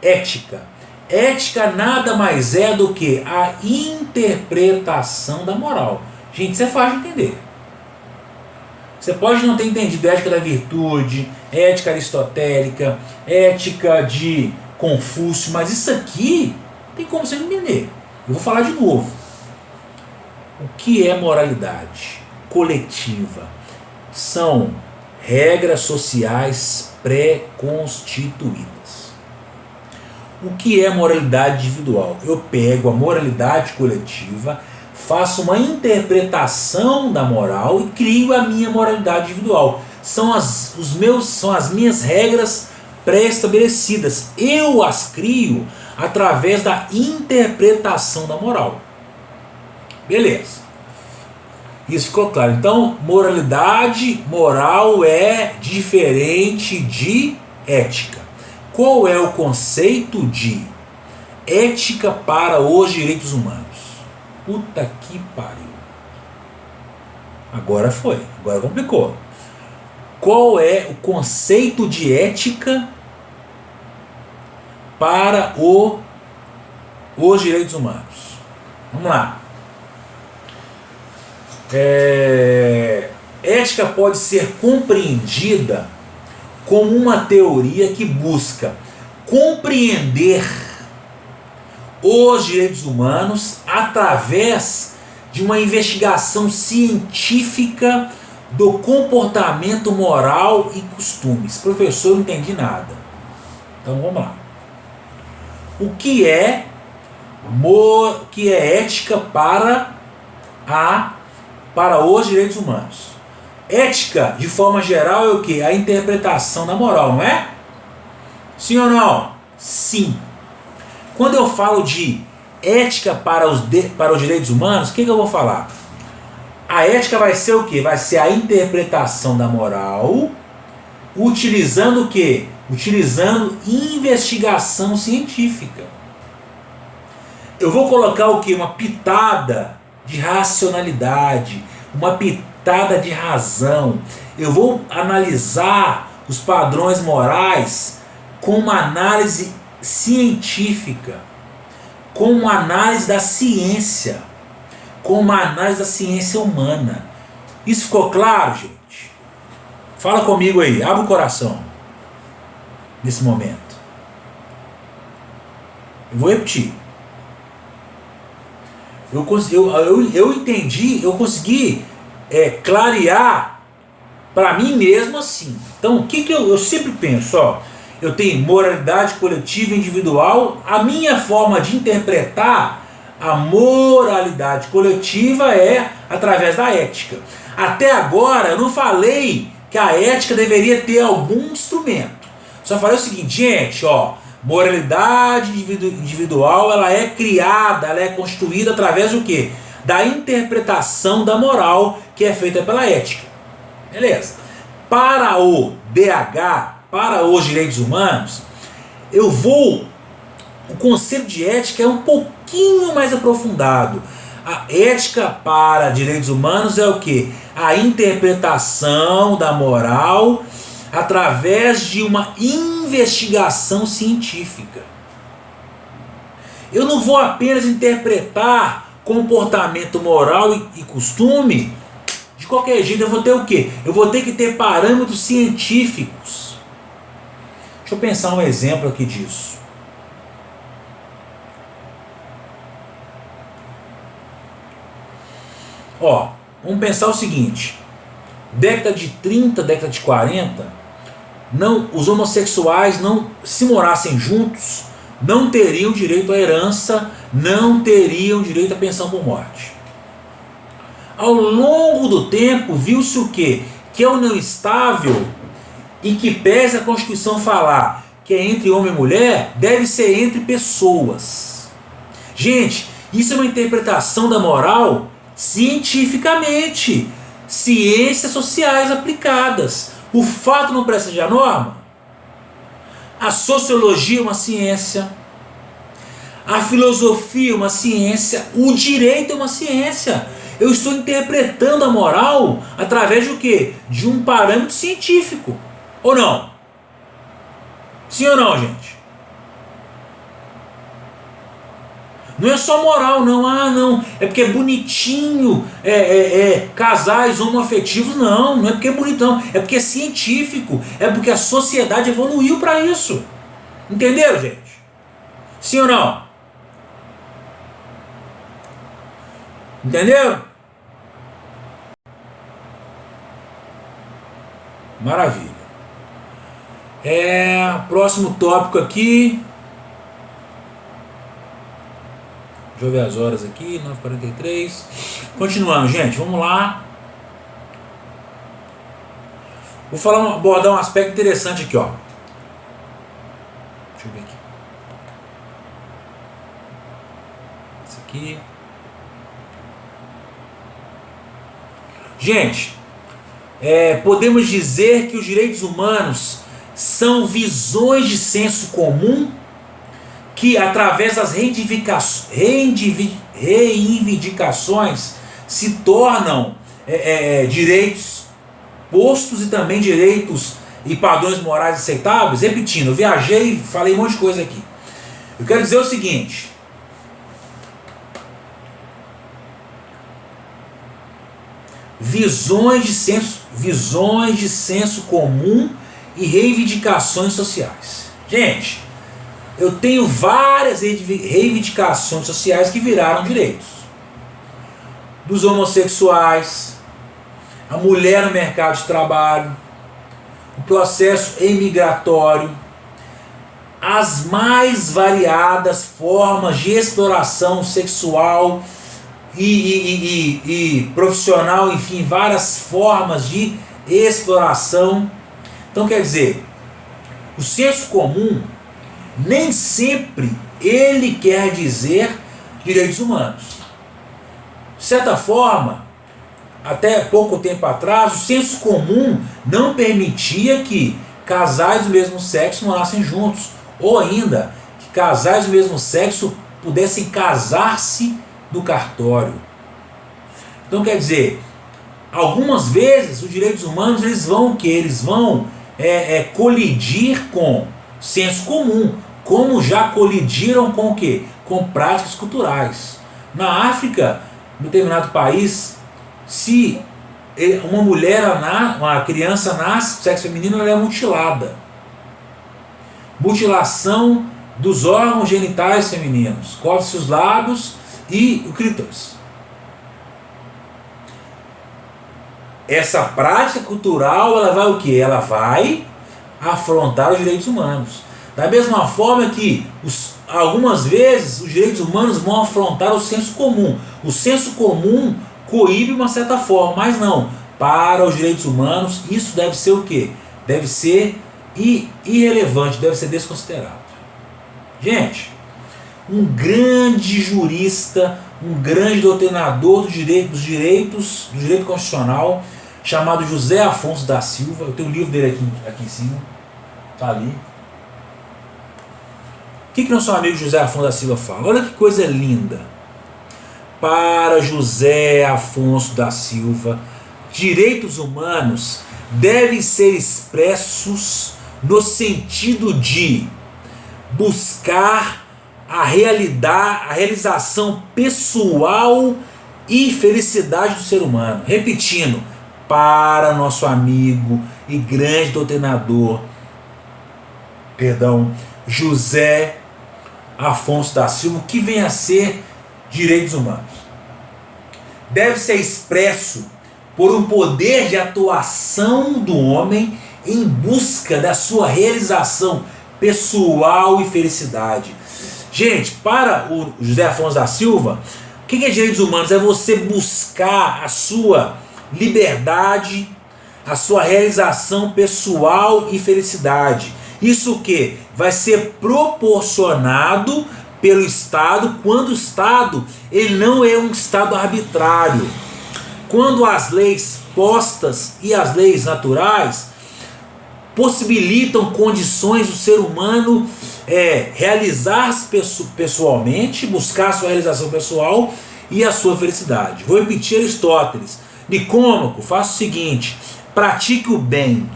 ética. Ética nada mais é do que a interpretação da moral. Gente, isso é fácil de entender. Você pode não ter entendido ética da virtude, ética aristotélica, ética de Confúcio, mas isso aqui tem como você entender. Eu vou falar de novo. O que é moralidade coletiva? São regras sociais pré-constituídas. O que é moralidade individual? Eu pego a moralidade coletiva, faço uma interpretação da moral e crio a minha moralidade individual. São as minhas regras pré-estabelecidas. Eu as crio através da interpretação da moral. Beleza. Isso ficou claro. Então, moral é diferente de ética. Qual é o conceito de ética para os direitos humanos? Puta que pariu. Agora complicou. Qual é o conceito de ética para os direitos humanos? Vamos lá. Ética pode ser compreendida como uma teoria que busca compreender os direitos humanos através de uma investigação científica do comportamento moral e costumes. Professor, não entendi nada. Então vamos lá. O que é ética para os direitos humanos? Ética, de forma geral, é o que? A interpretação da moral, não é? Sim ou não? Sim. Quando eu falo de ética para os direitos humanos, o que eu vou falar? A ética vai ser o que? Vai ser a interpretação da moral, utilizando o que? Utilizando investigação científica. Eu vou colocar o que? Uma pitada de racionalidade, uma pitada de razão. Eu vou analisar os padrões morais com uma análise científica, com uma análise da ciência, com uma análise da ciência humana. Isso ficou claro, gente? Fala comigo aí, abre o coração nesse momento. Eu vou repetir. Eu entendi, eu consegui clarear para mim mesmo assim. Então, o que eu sempre penso? Ó, eu tenho moralidade coletiva e individual. A minha forma de interpretar a moralidade coletiva é através da ética. Até agora eu não falei que a ética deveria ter algum instrumento. Só falei o seguinte, gente, ó, moralidade individual, ela é criada, ela é construída através do quê? Da interpretação da moral que é feita pela ética. Beleza. Para o DH, para os direitos humanos, o conceito de ética é um pouquinho mais aprofundado. A ética para direitos humanos é o quê? A interpretação da moral através de uma investigação científica. Eu não vou apenas interpretar comportamento moral e costume de qualquer jeito. Eu vou ter o quê? Eu vou ter que ter parâmetros científicos. Deixa eu pensar um exemplo aqui disso. Ó, vamos pensar o seguinte. Década de 30, década de 40, os homossexuais, não, se morassem juntos, não teriam direito à herança, não teriam direito à pensão por morte. Ao longo do tempo, viu-se o quê? Que é união estável e que, pese a Constituição falar que é entre homem e mulher, deve ser entre pessoas. Gente, isso é uma interpretação da moral cientificamente. Ciências sociais aplicadas. O fato não precede a norma? A sociologia é uma ciência. A filosofia é uma ciência. O direito é uma ciência. Eu estou interpretando a moral através do quê? De um parâmetro científico. Ou não? Sim ou não, gente? Não é só moral, não. Ah, não. É porque é bonitinho casais homoafetivos. Não, não é porque é bonito, não. É porque é científico. É porque a sociedade evoluiu para isso. Entenderam, gente? Sim ou não? Entenderam? Maravilha. Próximo tópico aqui. Deixa eu ver as horas aqui, 9h43. Continuando, gente, vamos lá. Vou abordar um aspecto interessante aqui, ó. Deixa eu ver aqui. Esse aqui. Gente, podemos dizer que os direitos humanos são visões de senso comum que, através das reivindicações, se tornam direitos postos e também direitos e padrões morais aceitáveis. Repetindo, eu viajei e falei um monte de coisa aqui. Eu quero dizer o seguinte: visões de senso comum e reivindicações sociais. Gente, eu tenho várias reivindicações sociais que viraram direitos. Dos homossexuais, a mulher no mercado de trabalho, o processo imigratório, as mais variadas formas de exploração sexual e profissional, enfim, várias formas de exploração. Então quer dizer, o senso comum nem sempre ele quer dizer direitos humanos. De certa forma, até pouco tempo atrás, o senso comum não permitia que casais do mesmo sexo morassem juntos, ou ainda que casais do mesmo sexo pudessem casar-se no cartório. Então quer dizer, algumas vezes os direitos humanos eles vão colidir com senso comum, como já colidiram com o quê? Com práticas culturais. Na África, em determinado país, se uma criança nasce, sexo feminino, ela é mutilada. Mutilação dos órgãos genitais femininos, corta-se os lábios e o clítoris. Essa prática cultural, ela vai o quê? Ela vai afrontar os direitos humanos. Da mesma forma que algumas vezes os direitos humanos vão afrontar o senso comum. O senso comum coíbe uma certa forma, mas não. Para os direitos humanos, isso deve ser o quê? Deve ser irrelevante, deve ser desconsiderado. Gente, um grande jurista, um grande doutrinador do direito constitucional, chamado José Afonso da Silva. Eu tenho o livro dele aqui em cima, está ali. O que nosso amigo José Afonso da Silva fala? Olha que coisa linda. Para José Afonso da Silva, direitos humanos devem ser expressos no sentido de buscar a realização pessoal e felicidade do ser humano. Repetindo, para nosso amigo e grande doutrinador, José Afonso da Silva, o que vem a ser direitos humanos? Deve ser expresso por um poder de atuação do homem em busca da sua realização pessoal e felicidade. Gente, para o José Afonso da Silva, o que é direitos humanos? É você buscar a sua liberdade, a sua realização pessoal e felicidade. Isso que vai ser proporcionado pelo Estado, quando o Estado ele não é um Estado arbitrário. Quando as leis postas e as leis naturais possibilitam condições do ser humano realizar-se pessoalmente, buscar a sua realização pessoal e a sua felicidade. Vou repetir Aristóteles. Nicômaco, faça o seguinte: pratique o bem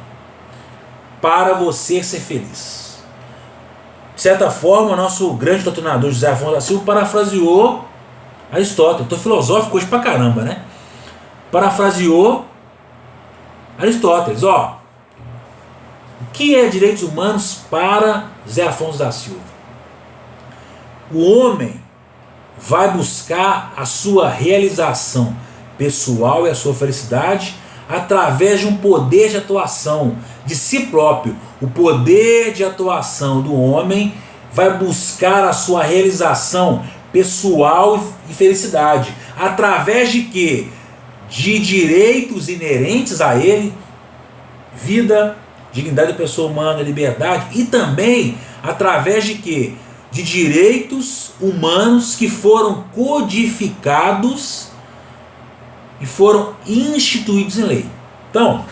para você ser feliz. De certa forma, o nosso grande doutrinador José Afonso da Silva parafraseou Aristóteles. Estou filosófico hoje pra caramba, né? Parafraseou Aristóteles. O que é direitos humanos para José Afonso da Silva? O homem vai buscar a sua realização pessoal e a sua felicidade através de um poder de atuação de si próprio. O poder de atuação do homem vai buscar a sua realização pessoal e felicidade. Através de quê? De direitos inerentes a ele, vida, dignidade da pessoa humana, liberdade, e também através de quê? De direitos humanos que foram codificados e foram instituídos em lei. Então,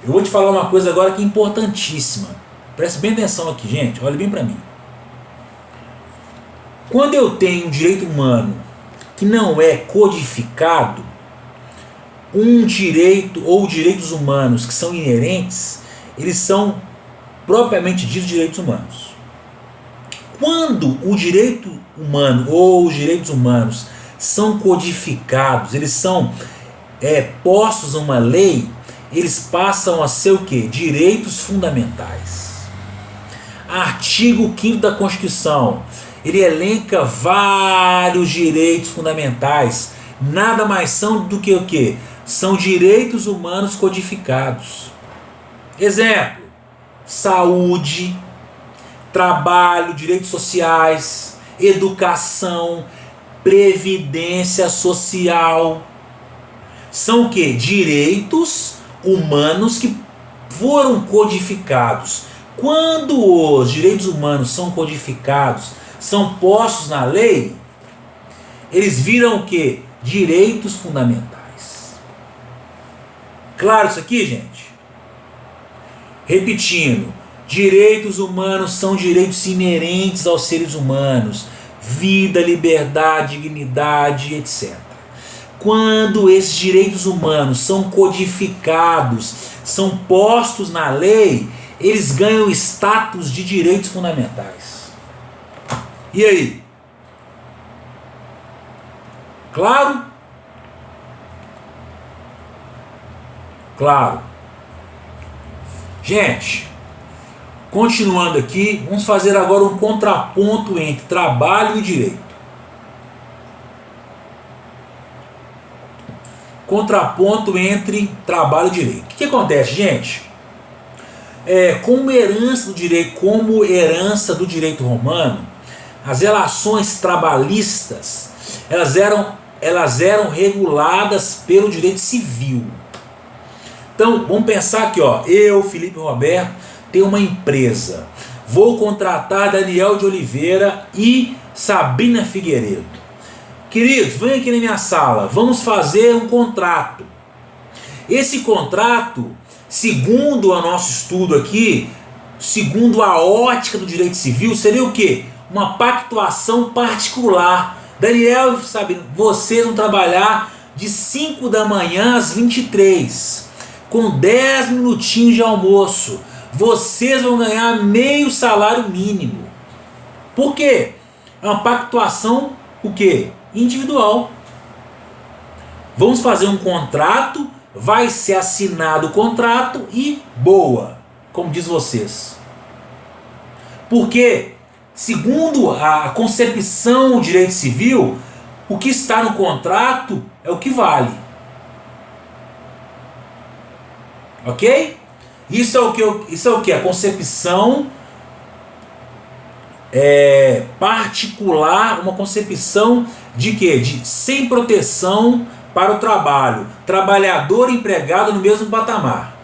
eu vou te falar uma coisa agora que é importantíssima. Preste bem atenção aqui, gente. Olha bem para mim. Quando eu tenho um direito humano que não é codificado, um direito ou direitos humanos que são inerentes, eles são propriamente ditos direitos humanos. Quando o direito humano ou os direitos humanos são codificados, eles são postos em uma lei, eles passam a ser o quê? Direitos fundamentais. Artigo 5º da Constituição, ele elenca vários direitos fundamentais. Nada mais são do que o quê? São direitos humanos codificados. Exemplo: saúde, trabalho, direitos sociais, educação, previdência social. São o quê? Direitos humanos que foram codificados. Quando os direitos humanos são codificados, são postos na lei, eles viram o quê? Direitos fundamentais. Claro isso aqui, gente? Repetindo, direitos humanos são direitos inerentes aos seres humanos. Vida, liberdade, dignidade, etc. Quando esses direitos humanos são codificados, são postos na lei, eles ganham status de direitos fundamentais. E aí? Claro? Claro. Gente, continuando aqui, vamos fazer agora um contraponto entre trabalho e direito. Contraponto entre trabalho e direito. O que acontece, gente? Como herança do direito romano, as relações trabalhistas elas eram reguladas pelo direito civil. Então, vamos pensar aqui, ó, eu, Felipe Roberto, tenho uma empresa. Vou contratar Daniel de Oliveira e Sabrina Figueiredo. Queridos, vem aqui na minha sala, vamos fazer um contrato. Esse contrato, segundo o nosso estudo aqui, segundo a ótica do direito civil, seria o quê? Uma pactuação particular. Daniel e Sabrina, vocês vão trabalhar de 5 da manhã às 23, com 10 minutinhos de almoço. Vocês vão ganhar meio salário mínimo. Por quê? É uma pactuação, o quê? Individual. Vamos fazer um contrato, vai ser assinado o contrato e boa, como diz vocês. Porque, segundo a concepção do direito civil, o que está no contrato é o que vale. Ok? Isso é o que? A concepção particular, uma concepção de quê? De sem proteção para o trabalho. Trabalhador e empregado no mesmo patamar.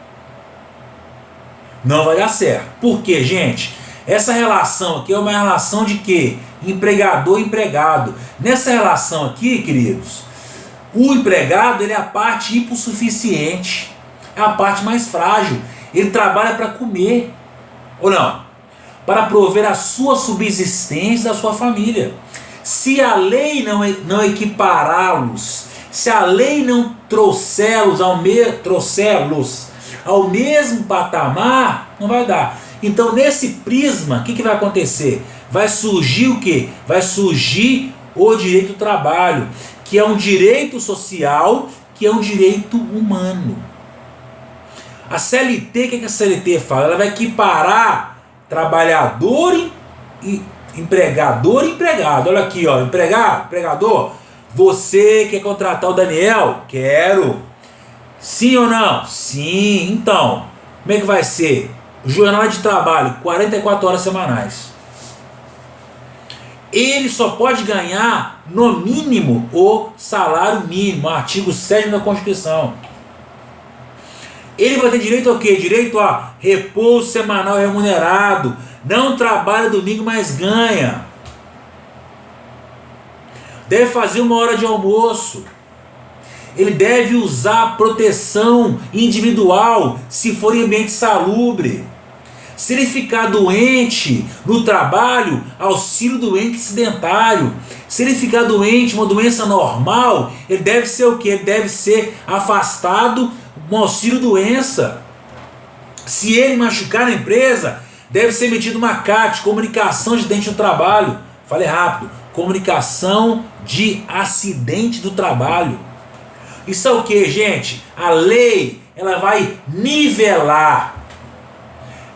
Não vai dar certo. Por quê, gente? Essa relação aqui é uma relação de quê? Empregador e empregado. Nessa relação aqui, queridos, o empregado ele é a parte hipossuficiente. É a parte mais frágil. Ele trabalha para comer. Ou não? Para prover a sua subsistência da sua família. Se a lei não equipará-los, se a lei não trouxê-los ao mesmo patamar, não vai dar. Então, nesse prisma, o que vai acontecer? Vai surgir o quê? Vai surgir o direito do trabalho, que é um direito social, que é um direito humano. A CLT, o que a CLT fala? Ela vai equiparar trabalhador e empregador e empregado. Olha aqui, ó, empregador, você quer contratar o Daniel? Quero. Sim ou não? Sim. Então, como é que vai ser? Jornada de trabalho, 44 horas semanais. Ele só pode ganhar, no mínimo, o salário mínimo, artigo 7º da Constituição. Ele vai ter direito ao quê? Direito a repouso semanal remunerado. Não trabalha domingo, mas ganha. Deve fazer 1 hora de almoço. Ele deve usar proteção individual se for em ambiente salubre. Se ele ficar doente no trabalho, auxílio doente acidentário. Se ele ficar doente, uma doença normal, ele deve ser o quê? Ele deve ser afastado, um auxílio doença. Se ele machucar na empresa, deve ser emitido uma CAT, comunicação de acidente do trabalho. Falei rápido, comunicação de acidente do trabalho. Isso é o que, gente? A lei, ela vai nivelar,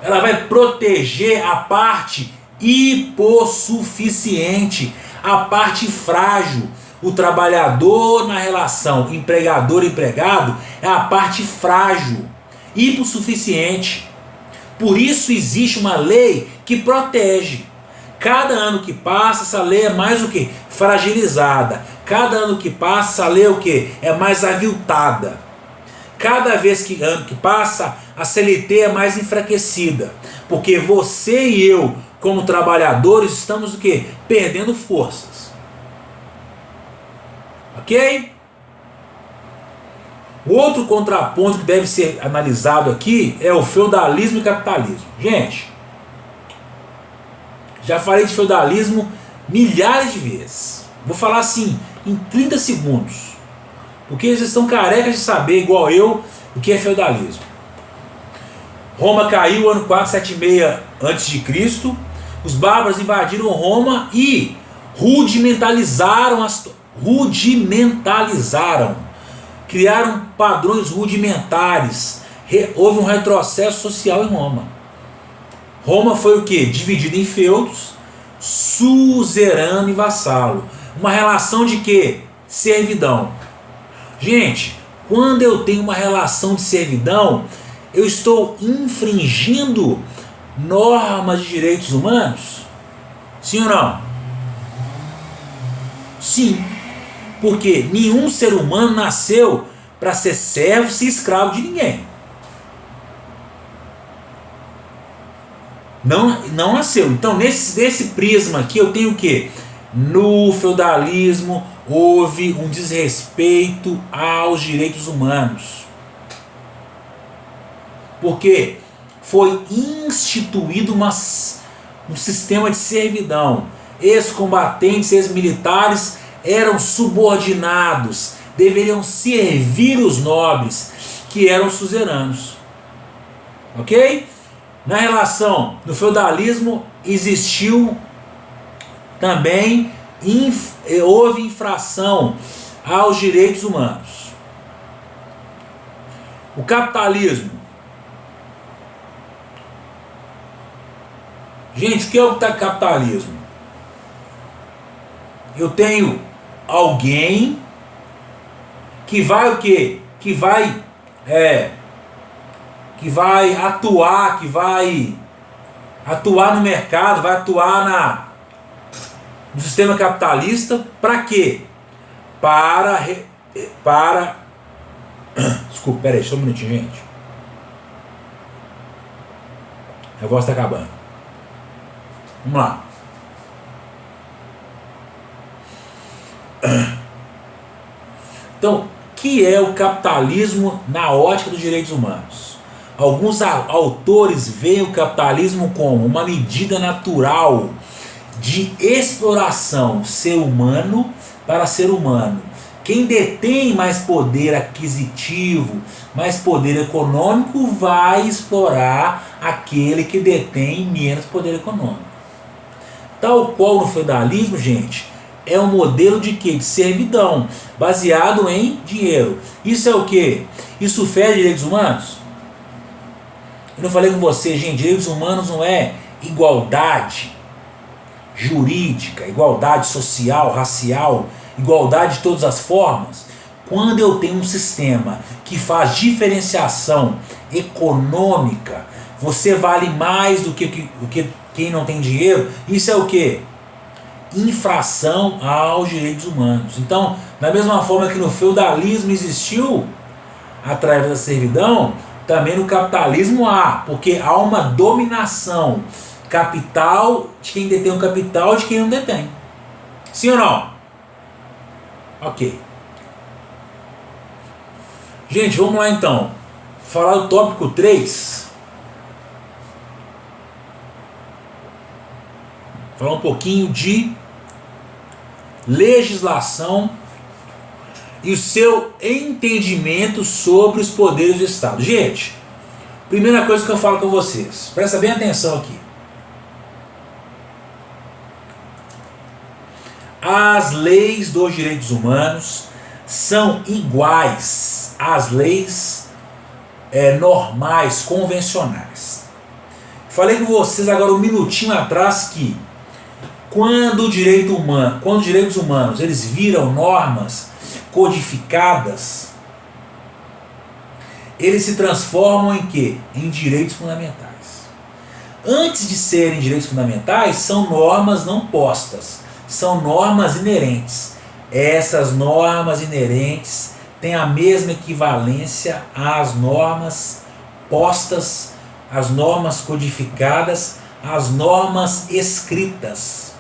ela vai proteger a parte hipossuficiente, a parte frágil. O trabalhador na relação empregador-empregado é a parte frágil, hipossuficiente. Por isso existe uma lei que protege, Cada ano que passa, essa lei é mais o que? Fragilizada. Cada ano que passa, essa lei é o que? É mais aviltada. Cada ano que passa, a CLT é mais enfraquecida. Porque você e eu, como trabalhadores, estamos o que? Perdendo forças. Ok? O outro contraponto que deve ser analisado aqui é o feudalismo e capitalismo. Gente, já falei de feudalismo milhares de vezes. Vou falar assim em 30 segundos. Porque eles estão carecas de saber, igual eu, o que é feudalismo. Roma caiu ano 476 a.C. Os bárbaros invadiram Roma e rudimentalizaram. Criaram padrões rudimentares. Houve um retrocesso social em Roma. Roma foi o que? Dividida em feudos, suzerano e vassalo. Uma relação de quê? Servidão. Gente, quando eu tenho uma relação de servidão, eu estou infringindo normas de direitos humanos? Sim ou não? Sim. Porque nenhum ser humano nasceu para ser servo e escravo de ninguém. Não nasceu. Então, nesse prisma aqui, eu tenho o quê? No feudalismo houve um desrespeito aos direitos humanos. Porque foi instituído um sistema de servidão. Ex-combatentes, ex-militares eram subordinados, deveriam servir os nobres, que eram suzeranos. Ok? Na relação do feudalismo existiu também, houve infração aos direitos humanos. O capitalismo. Gente, o que é o capitalismo? Eu tenho alguém que vai o quê? Que vai atuar no mercado, vai atuar no sistema capitalista. Para quê? Para desculpa, peraí, só um minutinho, gente. A voz está acabando. Vamos lá. Então, o que é o capitalismo na ótica dos direitos humanos? Alguns autores veem o capitalismo como uma medida natural de exploração ser humano para ser humano. Quem detém mais poder aquisitivo, mais poder econômico, vai explorar aquele que detém menos poder econômico. Tal qual no feudalismo, gente, é um modelo de quê? De servidão, baseado em dinheiro. Isso é o quê? Isso fere direitos humanos? Eu não falei com você, gente, direitos humanos não é igualdade jurídica, igualdade social, racial, igualdade de todas as formas. Quando eu tenho um sistema que faz diferenciação econômica, você vale mais do que quem não tem dinheiro, isso é o quê? Infração aos direitos humanos. Então, da mesma forma que no feudalismo existiu através da servidão, também no capitalismo há, porque há uma dominação capital de quem detém o capital e de quem não detém. Sim ou não? Ok. Gente, vamos lá então. Falar do tópico 3. Falar um pouquinho de legislação e o seu entendimento sobre os poderes do Estado. Gente, primeira coisa que eu falo com vocês, presta bem atenção aqui. As leis dos direitos humanos são iguais às leis normais, convencionais. Falei com vocês agora um minutinho atrás que quando os direitos humanos eles viram normas codificadas, eles se transformam em quê? Em direitos fundamentais. Antes de serem direitos fundamentais, são normas não postas, são normas inerentes. Essas normas inerentes têm a mesma equivalência às normas postas, às normas codificadas, às normas escritas.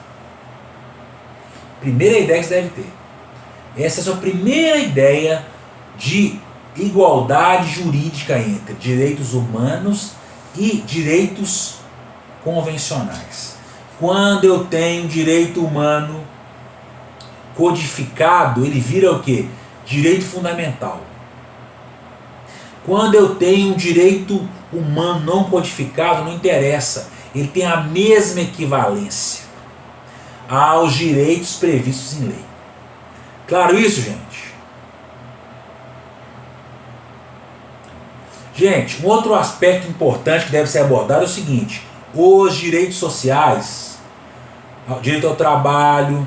Primeira ideia que você deve ter. Essa é a sua primeira ideia de igualdade jurídica entre direitos humanos e direitos convencionais. Quando eu tenho direito humano codificado, ele vira o quê? Direito fundamental. Quando eu tenho um direito humano não codificado, não interessa, ele tem a mesma equivalência aos direitos previstos em lei. Claro isso, gente? Gente, um outro aspecto importante que deve ser abordado é o seguinte: os direitos sociais, o direito ao trabalho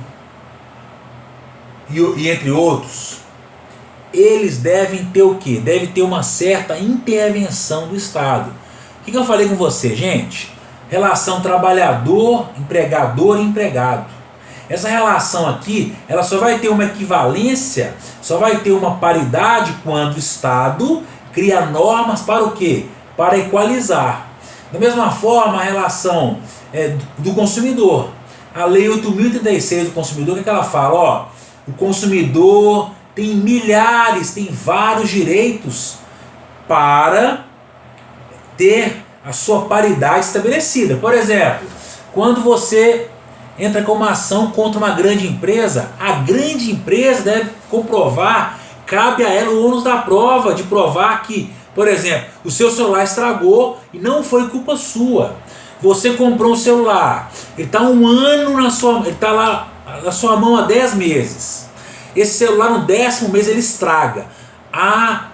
e entre outros, eles devem ter o quê? Deve ter uma certa intervenção do Estado. O que eu falei com você, gente? Relação trabalhador, empregador e empregado. Essa relação aqui, ela só vai ter uma equivalência, só vai ter uma paridade quando o Estado cria normas para o quê? Para equalizar. Da mesma forma, a relação do consumidor. A Lei 8.036 do consumidor, o que ela fala? Ó, o consumidor tem milhares, tem vários direitos para ter a sua paridade estabelecida. Por exemplo, quando você entra com uma ação contra uma grande empresa, a grande empresa deve comprovar, cabe a ela o ônus da prova, de provar que, por exemplo, o seu celular estragou e não foi culpa sua. Você comprou um celular, ele está um ano ele está lá na sua mão há 10 meses. Esse celular no 10º mês ele estraga. A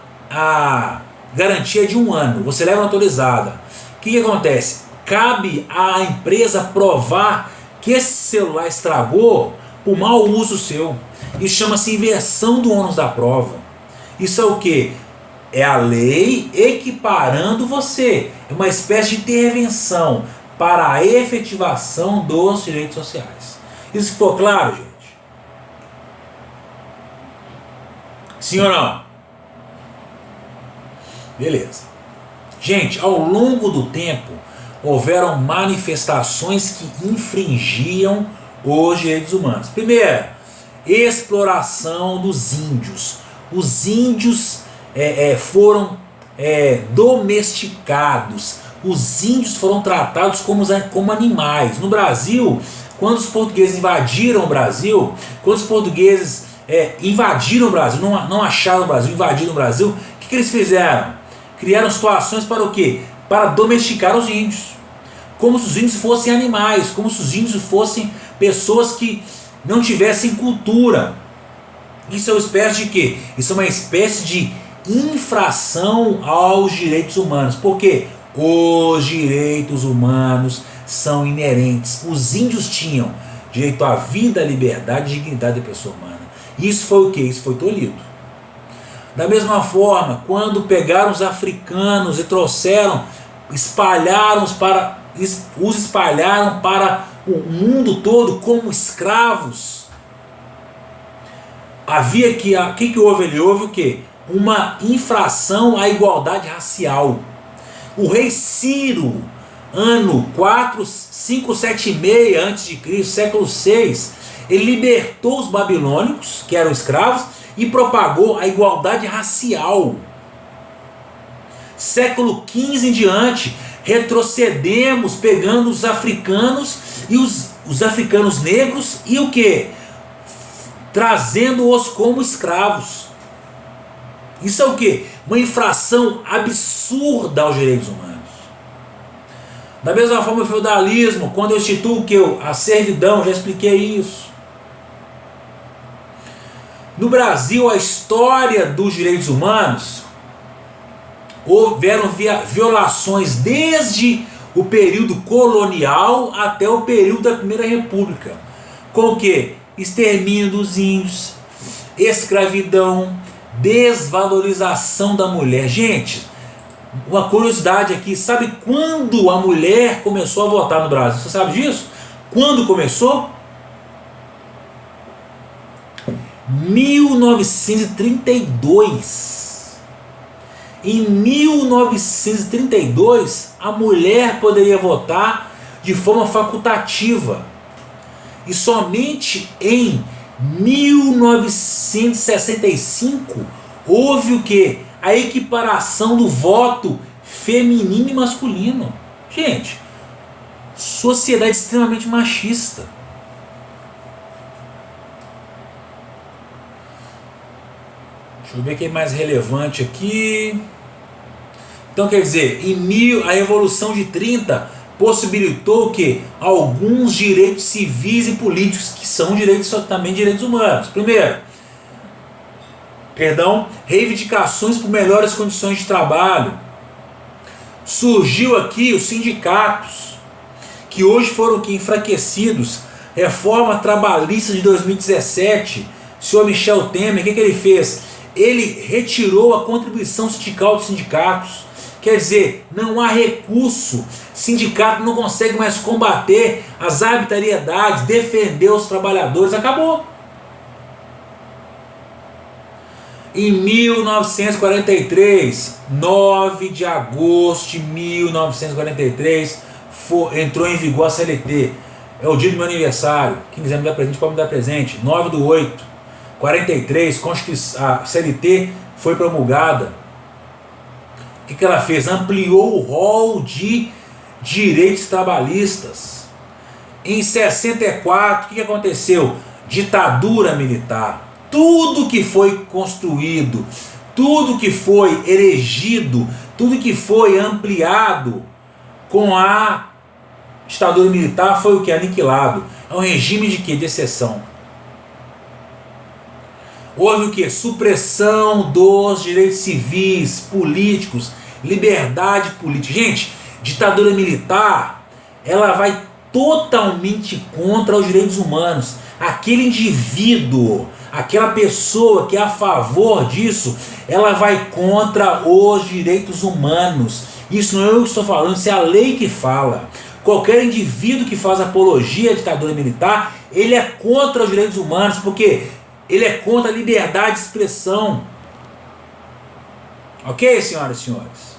garantia é de 1 ano, você leva uma autorizada. O que acontece? Cabe à empresa provar que esse celular estragou por mau uso seu. Isso chama-se inversão do ônus da prova. Isso é o que? É a lei equiparando você. É uma espécie de intervenção para a efetivação dos direitos sociais. Isso ficou claro, gente? Sim ou não? Beleza. Gente, ao longo do tempo, houveram manifestações que infringiam os direitos humanos. Primeiro, exploração dos índios. Os índios foram domesticados. Os índios foram tratados como animais. No Brasil, quando os portugueses invadiram o Brasil, quando os portugueses invadiram o Brasil, não acharam o Brasil, invadiram o Brasil, o que eles fizeram? Criaram situações para o quê? Para domesticar os índios. Como se os índios fossem animais, como se os índios fossem pessoas que não tivessem cultura. Isso é uma espécie de quê? Isso é uma espécie de infração aos direitos humanos. Por quê? Os direitos humanos são inerentes. Os índios tinham direito à vida, à liberdade e dignidade da pessoa humana. Isso foi o quê? Isso foi tolhido. Da mesma forma, quando pegaram os africanos e trouxeram, os espalharam para o mundo todo como escravos, havia que houve ali? Houve o quê? Uma infração à igualdade racial. O rei Ciro, ano 576 a.C., século 6, ele libertou os babilônicos, que eram escravos, e propagou a igualdade racial. Século 15 em diante, retrocedemos pegando os africanos e os africanos negros e o que? Trazendo-os como escravos. Isso é o que? Uma infração absurda aos direitos humanos. Da mesma forma o feudalismo, quando institui o que? A servidão, já expliquei isso. No Brasil, a história dos direitos humanos, houveram violações desde o período colonial até o período da Primeira República. Com o que? Extermínio dos índios, escravidão, desvalorização da mulher. Gente, Uma curiosidade aqui, sabe quando a mulher começou a votar no Brasil? Você sabe disso? Quando começou? 1932. Em 1932, a mulher poderia votar de forma facultativa. E somente em 1965 houve o quê? A equiparação do voto feminino e masculino. Gente, sociedade extremamente machista. Deixa eu ver o que é mais relevante aqui. Então quer dizer, a Revolução de 30 possibilitou que alguns direitos civis e políticos, que são direitos, também direitos humanos. Primeiro, reivindicações por melhores condições de trabalho. Surgiu aqui os sindicatos, que hoje foram enfraquecidos. Reforma trabalhista de 2017, o senhor Michel Temer, o que ele fez? Ele retirou a contribuição sindical dos sindicatos. Quer dizer, não há recurso. Sindicato não consegue mais combater as arbitrariedades, defender os trabalhadores. Acabou. Em 1943, 9 de agosto de 1943, entrou em vigor a CLT. É o dia do meu aniversário. Quem quiser me dar presente, pode me dar presente. 9/8/43, a CLT foi promulgada. O que ela fez? Ampliou o rol de direitos trabalhistas. Em 64, o que aconteceu? Ditadura militar. Tudo que foi construído, tudo que foi erigido, tudo que foi ampliado com a ditadura militar foi o que? Aniquilado. É um regime de quê? De exceção. Houve o que? Supressão dos direitos civis, políticos, liberdade política. Gente, ditadura militar, ela vai totalmente contra os direitos humanos. Aquele indivíduo, aquela pessoa que é a favor disso, ela vai contra os direitos humanos. Isso não é eu que estou falando, isso é a lei que fala. Qualquer indivíduo que faz apologia à ditadura militar, ele é contra os direitos humanos, porque ele é contra a liberdade de expressão. Ok, senhoras e senhores?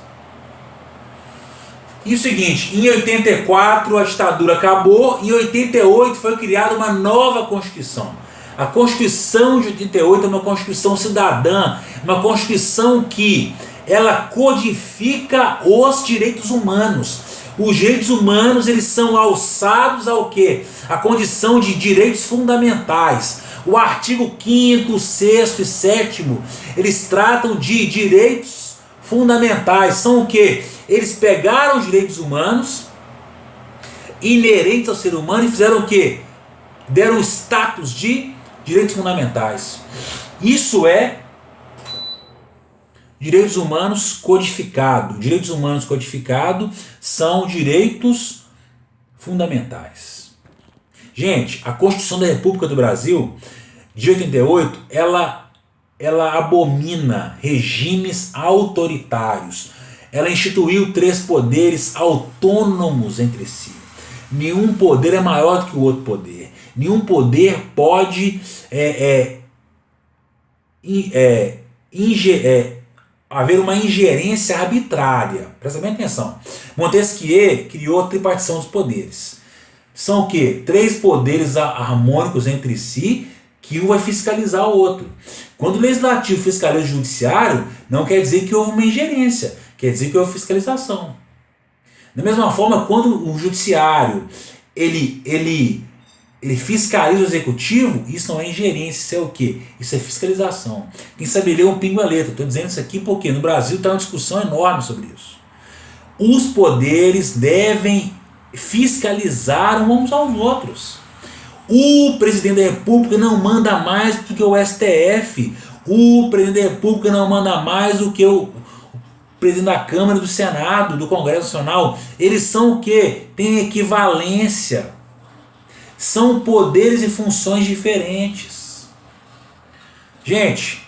E o seguinte, em 84 a ditadura acabou, em 88 foi criada uma nova Constituição. A Constituição de 88 é uma Constituição cidadã, uma Constituição que ela codifica os direitos humanos. Os direitos humanos, eles são alçados ao quê? A condição de direitos fundamentais. O artigo 5º, 6º e 7º, eles tratam de direitos fundamentais. São o quê? Eles pegaram os direitos humanos inerentes ao ser humano e fizeram o quê? Deram status de direitos fundamentais. Isso é direitos humanos codificado. Direitos humanos codificados são direitos fundamentais. Gente, a Constituição da República do Brasil, de 88, ela abomina regimes autoritários. Ela instituiu 3 poderes autônomos entre si. Nenhum poder é maior do que o outro poder. Nenhum poder pode haver uma ingerência arbitrária. Presta bem atenção. Montesquieu criou a tripartição dos poderes. São o quê? 3 poderes harmônicos entre si, que um vai fiscalizar o outro. Quando o legislativo fiscaliza o judiciário, não quer dizer que houve uma ingerência, quer dizer que houve fiscalização. Da mesma forma, quando o judiciário ele fiscaliza o executivo, isso não é ingerência, isso é o quê? Isso é fiscalização. Quem sabe ler um pingo a letra. Estou dizendo isso aqui porque no Brasil está uma discussão enorme sobre isso. Os poderes devem fiscalizar uns aos outros. O presidente da República não manda mais do que o STF. O presidente da República não manda mais do que o presidente da Câmara, do Senado, do Congresso Nacional. Eles são o quê? Tem equivalência. São poderes e funções diferentes. Gente,